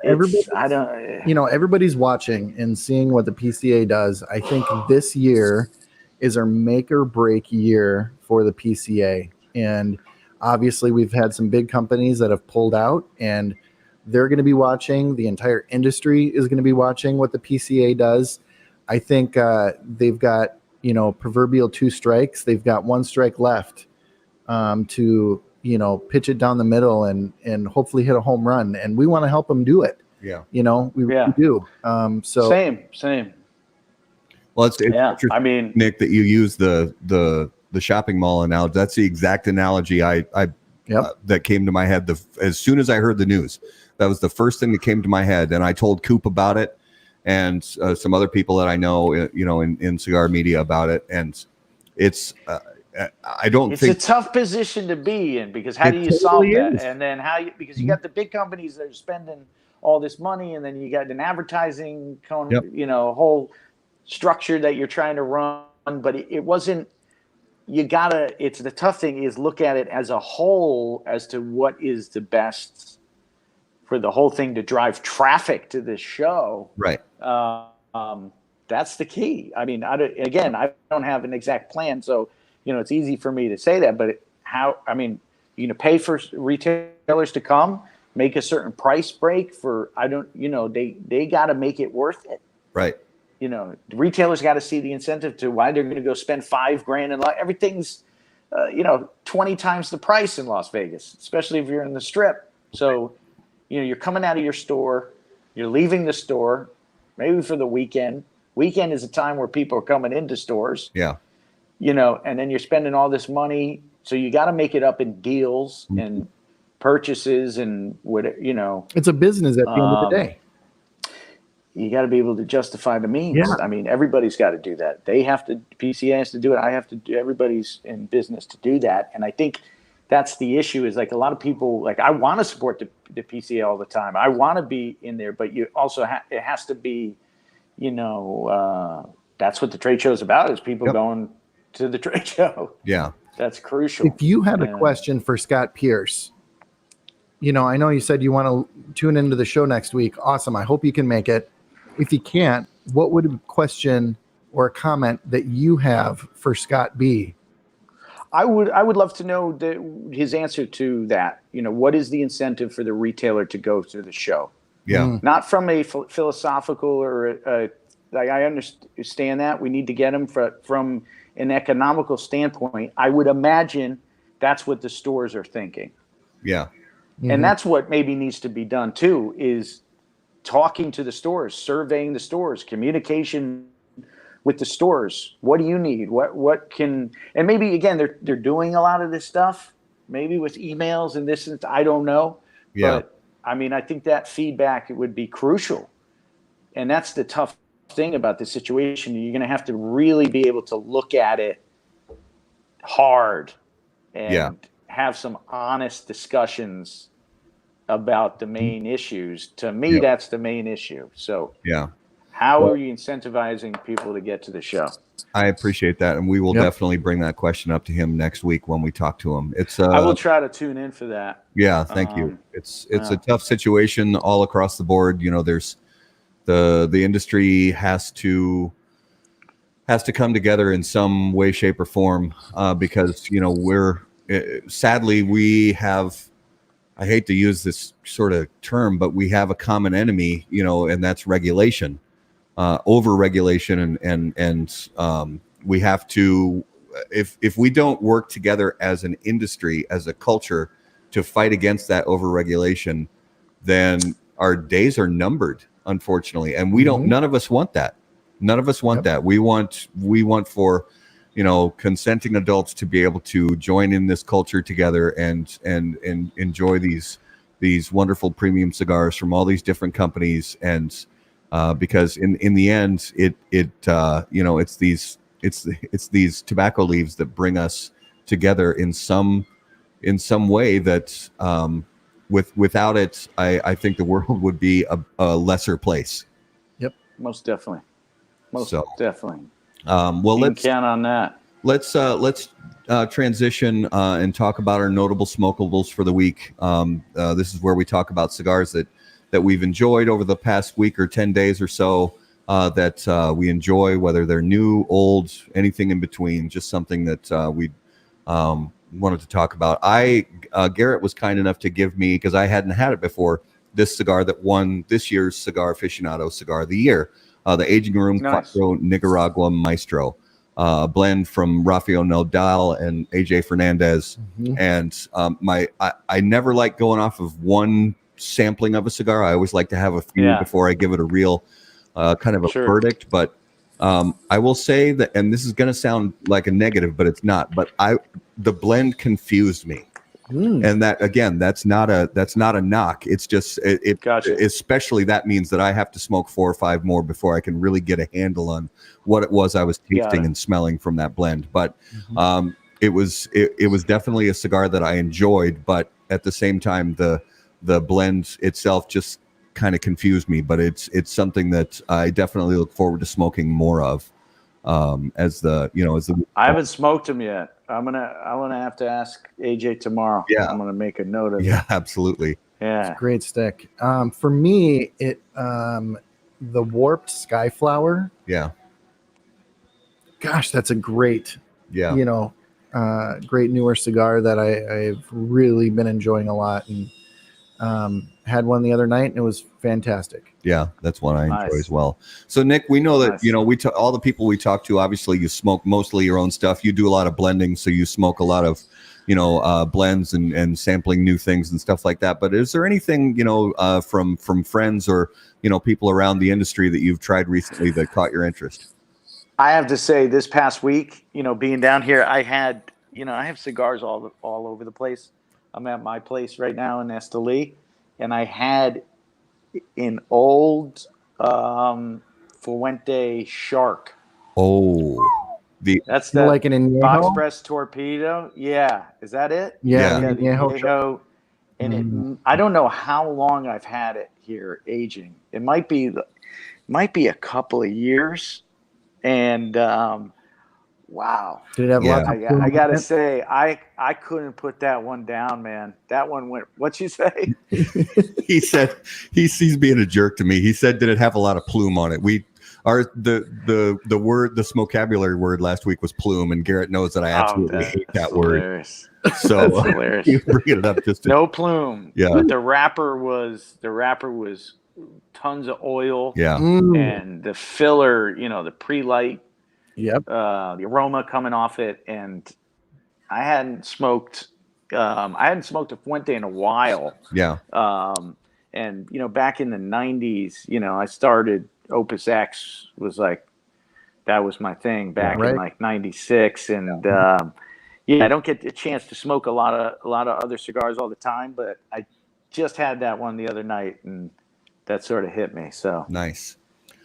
everybody's watching and seeing what the PCA does. I think this year is our make or break year for the PCA. And obviously we've had some big companies that have pulled out, and they're going to be watching. The entire industry is going to be watching what the PCA does. I think they've got, proverbial 2 strikes. They've got 1 strike left to, pitch it down the middle and hopefully hit a home run. And we want to help them do it. Yeah. We do. So same. Well, it's interesting, I mean, Nick, that you use the shopping mall analogy. That's the exact analogy I that came to my head. As soon as I heard the news, that was the first thing that came to my head. And I told Coop about it and some other people that I know, in cigar media about it. And it's, I don't it's think it's a tough position to be in, because how do you totally solve that? is. And then because you got the big companies that are spending all this money, and then you got an advertising whole structure that you're trying to run, but it wasn't. It's the tough thing is look at it as a whole as to what is the best for the whole thing to drive traffic to this show. Right. That's the key. I mean, I don't have an exact plan, so it's easy for me to say that. But you're gonna pay for retailers to come, make a certain price break for. They got to make it worth it. Right. The retailers got to see the incentive to why they're going to go spend $5,000 and everything's, 20 times the price in Las Vegas, especially if you're in the Strip. So, you're coming out of your store, you're leaving the store, maybe for the weekend. Weekend is a time where people are coming into stores. Yeah. And then you're spending all this money. So you got to make it up in deals and purchases and whatever, It's a business at the end of the day. You got to be able to justify the means. Yeah. I mean, everybody's got to do that. PCA has to do it. I have to do. Everybody's in business to do that. And I think that's the issue. Is like a lot of people I want to support the PCA all the time. I want to be in there, but you also it has to be, that's what the trade show is about. Is people going to the trade show. Yeah, that's crucial. If you had a question for Scott Pierce, I know you said you want to tune into the show next week. Awesome. I hope you can make it. If you can't, what would a question or a comment that you have for Scott be? I would love to know his answer to that. What is the incentive for the retailer to go to the show? Yeah. Not from a philosophical or I understand that we need to get them from an economical standpoint. I would imagine that's what the stores are thinking. Yeah. Mm-hmm. And that's what maybe needs to be done too, is talking to the stores, surveying the stores, communication with the stores. What do you need? What can, and maybe again, they're doing a lot of this stuff, maybe with emails and this, and I don't know. Yeah. But I think that feedback would be crucial. And that's the tough thing about this situation. You're going to have to really be able to look at it hard and have some honest discussions about the main issues. To me, that's the main issue. So how are you incentivizing people to get to the show? I appreciate that. And we will definitely bring that question up to him next week when we talk to him. I will try to tune in for that. Yeah. Thank you. It's a tough situation all across the board. there's the industry has to come together in some way, shape or form, because, sadly we have, I hate to use this sort of term, but we have a common enemy, and that's regulation, over regulation. And we have to, if we don't work together as an industry, as a culture to fight against that over regulation, then our days are numbered, unfortunately. And none of us want that. None of us want that. We want for, consenting adults to be able to join in this culture together and enjoy these wonderful premium cigars from all these different companies. And because in the end, it's these tobacco leaves that bring us together in some way that without it, I think the world would be a lesser place. Yep, most definitely. Definitely. Well, let's count on that. Let's transition and talk about our notable smokables for the week. This is where we talk about cigars that we've enjoyed over the past week or 10 days or so, that we enjoy, whether they're new, old, anything in between, just something that we wanted to talk about. Garrett was kind enough to give me, because I hadn't had it before, this cigar that won this year's Cigar Aficionado Cigar of the Year. The Aging Room Cuatro Nicaragua Maestro, a blend from Rafael Nadal and AJ Fernandez. Mm-hmm. And I never like going off of one sampling of a cigar. I always like to have a few before I give it a real kind of a verdict. But I will say that, and this is going to sound like a negative, but it's not. But the blend confused me. And that, again, that's not a knock. It's just it Gotcha. Especially that means that I have to smoke 4 or 5 more before I can really get a handle on what it was I was tasting and smelling from that blend. But it was definitely a cigar that I enjoyed, but at the same time the blend itself just kind of confused me. But it's something that I definitely look forward to smoking more of. As the I haven't smoked them yet. I'm gonna have to ask AJ tomorrow. Yeah. I'm gonna make a note of it. Yeah, absolutely. Yeah. It's a great stick. For me, the Warped Skyflower. Yeah. Gosh, that's a great, Yeah. great newer cigar that I've really been enjoying a lot, and had one the other night and it was fantastic. Yeah, that's one I enjoy as well. So Nick, we know that all the people we talk to, obviously you smoke mostly your own stuff. You do a lot of blending, so you smoke a lot of blends and sampling new things and stuff like that. But is there anything from friends or people around the industry that you've tried recently that caught your interest? I have to say, this past week, being down here, I had I have cigars all over the place. I'm at my place right now in Esteli, and I had an old Fuente Shark. Oh, that's the like an box press torpedo. Yeah, is that it? Yeah, the Añejo. And I don't know how long I've had it here aging. It might be a couple of years. And wow. Did it have lots of I gotta say, I couldn't put that one down, man. That one went. What'd you say? He said he's being a jerk to me. He said, did it have a lot of plume on it? The vocabulary word last week was plume, and Garrett knows that I absolutely hate that word. So that's hilarious. You bring it up just no plume. Yeah. But the wrapper was tons of oil. Yeah. And the filler, the pre-light. Yep. The aroma coming off it, and I hadn't smoked a Fuente in a while. Yeah. And back in the 90s, I started Opus X that was my thing back in like 96, and I don't get the chance to smoke a lot of other cigars all the time, but I just had that one the other night, and that sort of hit me. So nice.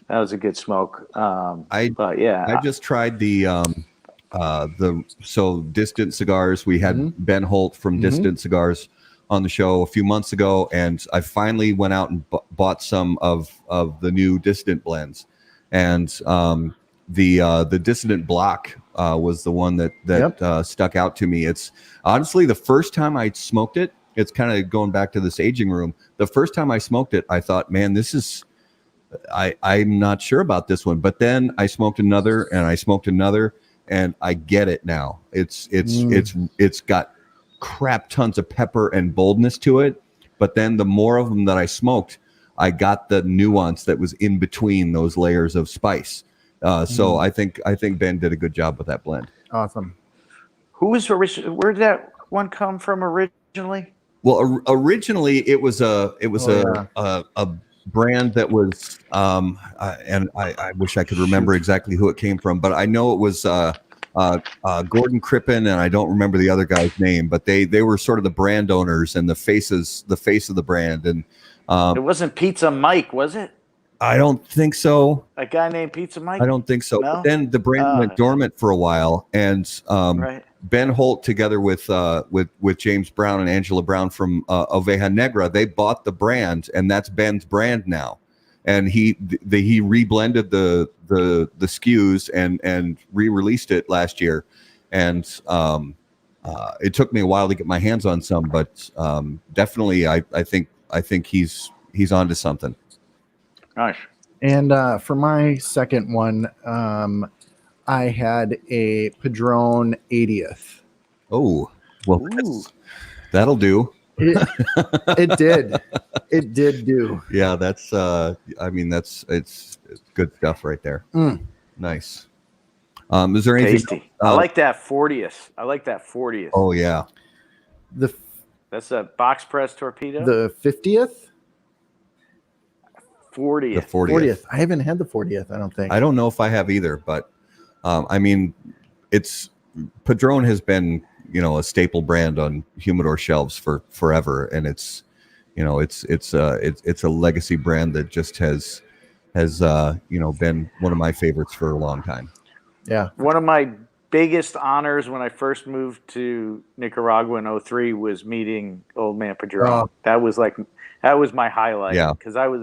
That was a good smoke. I just tried the Distant Cigars. We had Ben Holt from Distant Cigars on the show a few months ago, and I finally went out and bought some of the new Distant blends. And the Dissident Block was the one that stuck out to me. It's honestly the first time I smoked it. It's kind of going back to this aging room. The first time I smoked it, I thought, man, this is. I'm not sure about this one, but then I smoked another, and I get it now. It's got crap tons of pepper and boldness to it, but then the more of them that I smoked, I got the nuance that was in between those layers of spice. So I think Ben did a good job with that blend. Awesome. Where did that one come from originally? Well, originally it was a brand that was and I wish I could remember exactly who it came from, but I know it was Gordon Crippen, and I don't remember the other guy's name, but they were sort of the brand owners and the face of the brand. And it wasn't Pizza Mike, was it? I don't think so. A guy named Pizza Mike? I don't think so. No? But then the brand went dormant for a while, and right. Ben Holt, together with James Brown and Angela Brown from Oveja Negra, they bought the brand, and that's Ben's brand now. And he reblended the SKUs and re-released it last year. And it took me a while to get my hands on some, but definitely I think he's onto something. Gosh. And for my second one, I had a Padron 80th. Oh, well, that'll do. It did. It did do. Yeah, that's it's good stuff right there. Nice. Is there anything? Tasty. I like that 40th. Oh yeah. That's a box press torpedo. The 50th. 40th. The 40th. I haven't had the 40th. I don't think. I don't know if I have either, but it's Padron has been a staple brand on humidor shelves for forever, and it's a legacy brand that just has been one of my favorites for a long time. Yeah. One of my biggest honors when I first moved to Nicaragua in 2003 was meeting Old Man Padron. That was my highlight. Yeah. Because I was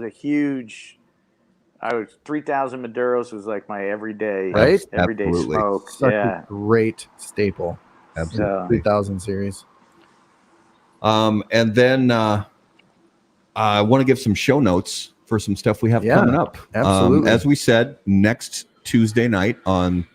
3,000 Maduros was like my everyday smoke. Such a great staple. Absolutely. 3000 series. And then I want to give some show notes for some stuff we have coming up. Absolutely. As we said, next Tuesday night on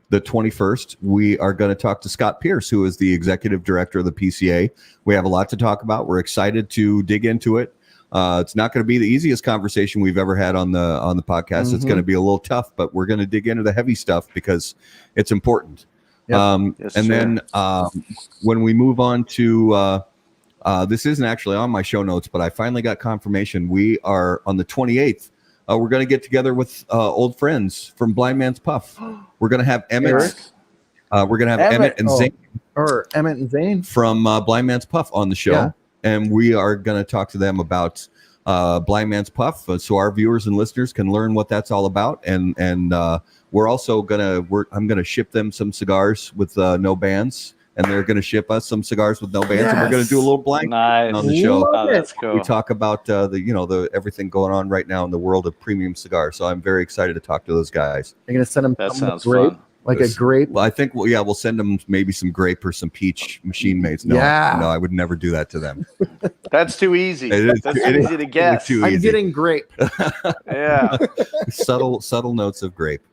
the 21st, we are going to talk to Scott Pierce, who is the executive director of the PCA. We have a lot to talk about. We're excited to dig into it. It's not going to be the easiest conversation we've ever had on the podcast. Mm-hmm. It's going to be a little tough, but we're going to dig into the heavy stuff because it's important. Yep. Then when we move on to this isn't actually on my show notes, but I finally got confirmation. We are on the 28th. We're going to get together with old friends from Blind Man's Puff. We're going to have Emmett. We're going to have Emmett and Zane. Or Emmett and Zane from Blind Man's Puff on the show. Yeah. And we are going to talk to them about Blind Man's Puff, so our viewers and listeners can learn what that's all about. And we're also I'm going to ship them some cigars with no bands. And they're going to ship us some cigars with no bands, and we're going to do a little blind on the show. Oh, that's cool. We talk about the everything going on right now in the world of premium cigars. So I'm very excited to talk to those guys. You're going to send them that sounds grape, fun. Like a grape. Well, I think we'll send them maybe some grape or some peach machine mades. No, I would never do that to them. That's too easy. That's too easy to guess. I'm getting grape. Yeah, subtle notes of grape.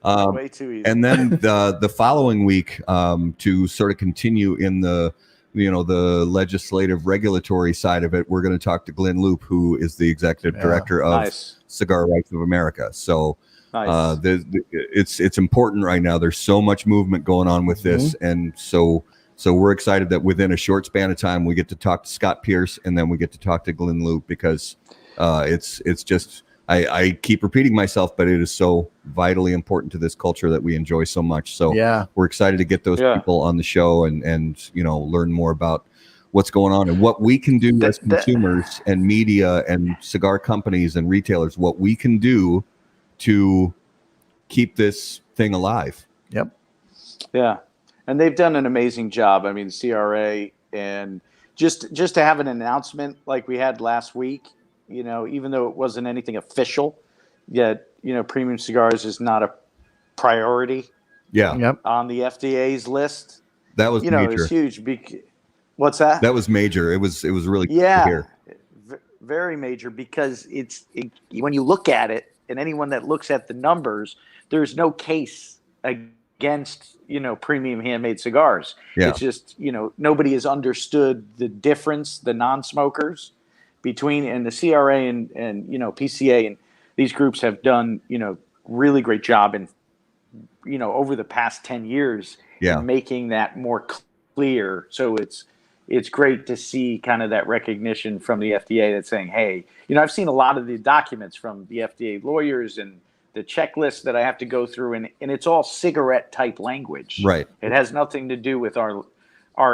Way too easy. And then the following week, to sort of continue in the legislative regulatory side of it, we're going to talk to Glenn Loop, who is the executive director of Cigar Rights of America. So it's important right now. There's so much movement going on with this, and so we're excited that within a short span of time we get to talk to Scott Pierce, and then we get to talk to Glenn Loop, because it's just. I keep repeating myself, but it is so vitally important to this culture that we enjoy so much. So we're excited to get those people on the show and learn more about what's going on and what we can do as consumers and media and cigar companies and retailers, what we can do to keep this thing alive. Yep. Yeah. And they've done an amazing job. I mean, CRA, and just to have an announcement like we had last week, even though it wasn't anything official, yet, premium cigars is not a priority. Yeah. Yep. On the FDA's list. That was major. It was huge. What's that? That was major. It was really cool to hear. Very major, because when you look at it, and anyone that looks at the numbers, there's no case against, premium handmade cigars. Yeah. It's just, nobody has understood the difference, the non-smokers between, and the CRA and PCA and these groups have done, really great job in, over the past 10 years in making that more clear. So it's great to see kind of that recognition from the FDA that's saying, hey, I've seen a lot of the documents from the FDA lawyers and the checklist that I have to go through, and it's all cigarette type language. Right. It has nothing to do with our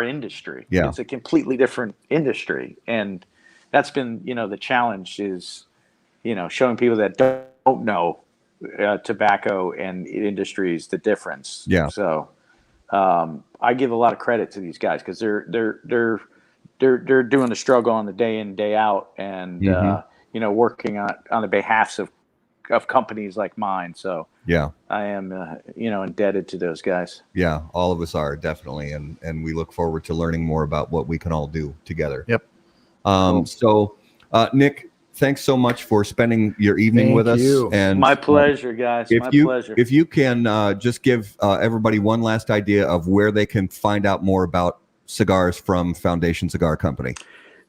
industry. Yeah. It's a completely different industry. And that's been, the challenge is, showing people that don't know tobacco and industries the difference. Yeah. So I give a lot of credit to these guys, because they're doing the struggle on the day in, day out, and working on the behalfs of companies like mine. So I am indebted to those guys. Yeah, all of us are, definitely, and we look forward to learning more about what we can all do together. Yep. Cool. So, Nick, thanks so much for spending your evening with us. And my pleasure, guys. Pleasure. If you can just give everybody one last idea of where they can find out more about cigars from Foundation Cigar Company.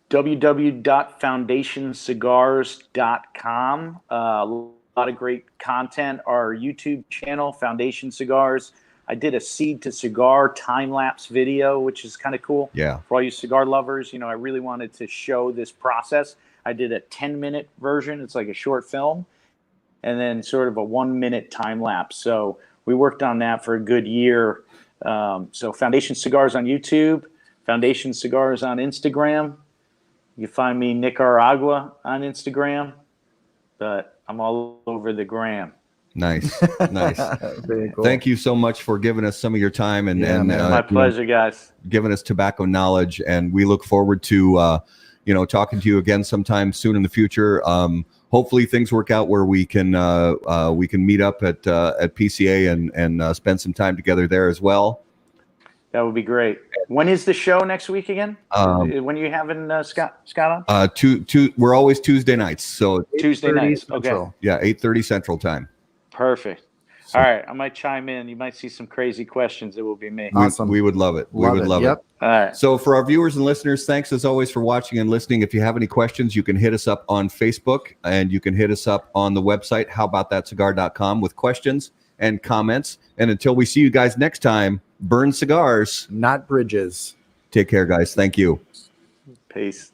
www.foundationcigars.com. A lot of great content. Our YouTube channel, Foundation Cigars. I did a seed to cigar time-lapse video, which is kind of cool. Yeah. For all you cigar lovers, I really wanted to show this process. I did a 10-minute version. It's like a short film, and then sort of a 1-minute time lapse. So we worked on that for a good year. So Foundation Cigars on YouTube, Foundation Cigars on Instagram. You can find me Nicaragua on Instagram, but I'm all over the gram. Nice. Very cool. Thank you so much for giving us some of your time and My pleasure, guys. Giving us tobacco knowledge, and we look forward to talking to you again sometime soon in the future. Hopefully things work out where we can meet up at PCA and spend some time together there as well. That would be great. When is the show next week again? When are you having Scott on? We're always Tuesday nights. So Tuesday nights. Central. Okay. Yeah, 8:30 Central Time. Perfect. All right. I might chime in. You might see some crazy questions. It will be me. Awesome. We would love it. We would love it. All right. So for our viewers and listeners, thanks as always for watching and listening. If you have any questions, you can hit us up on Facebook, and you can hit us up on the website, howaboutthatcigar.com, with questions and comments. And until we see you guys next time, burn cigars, not bridges. Take care, guys. Thank you. Peace.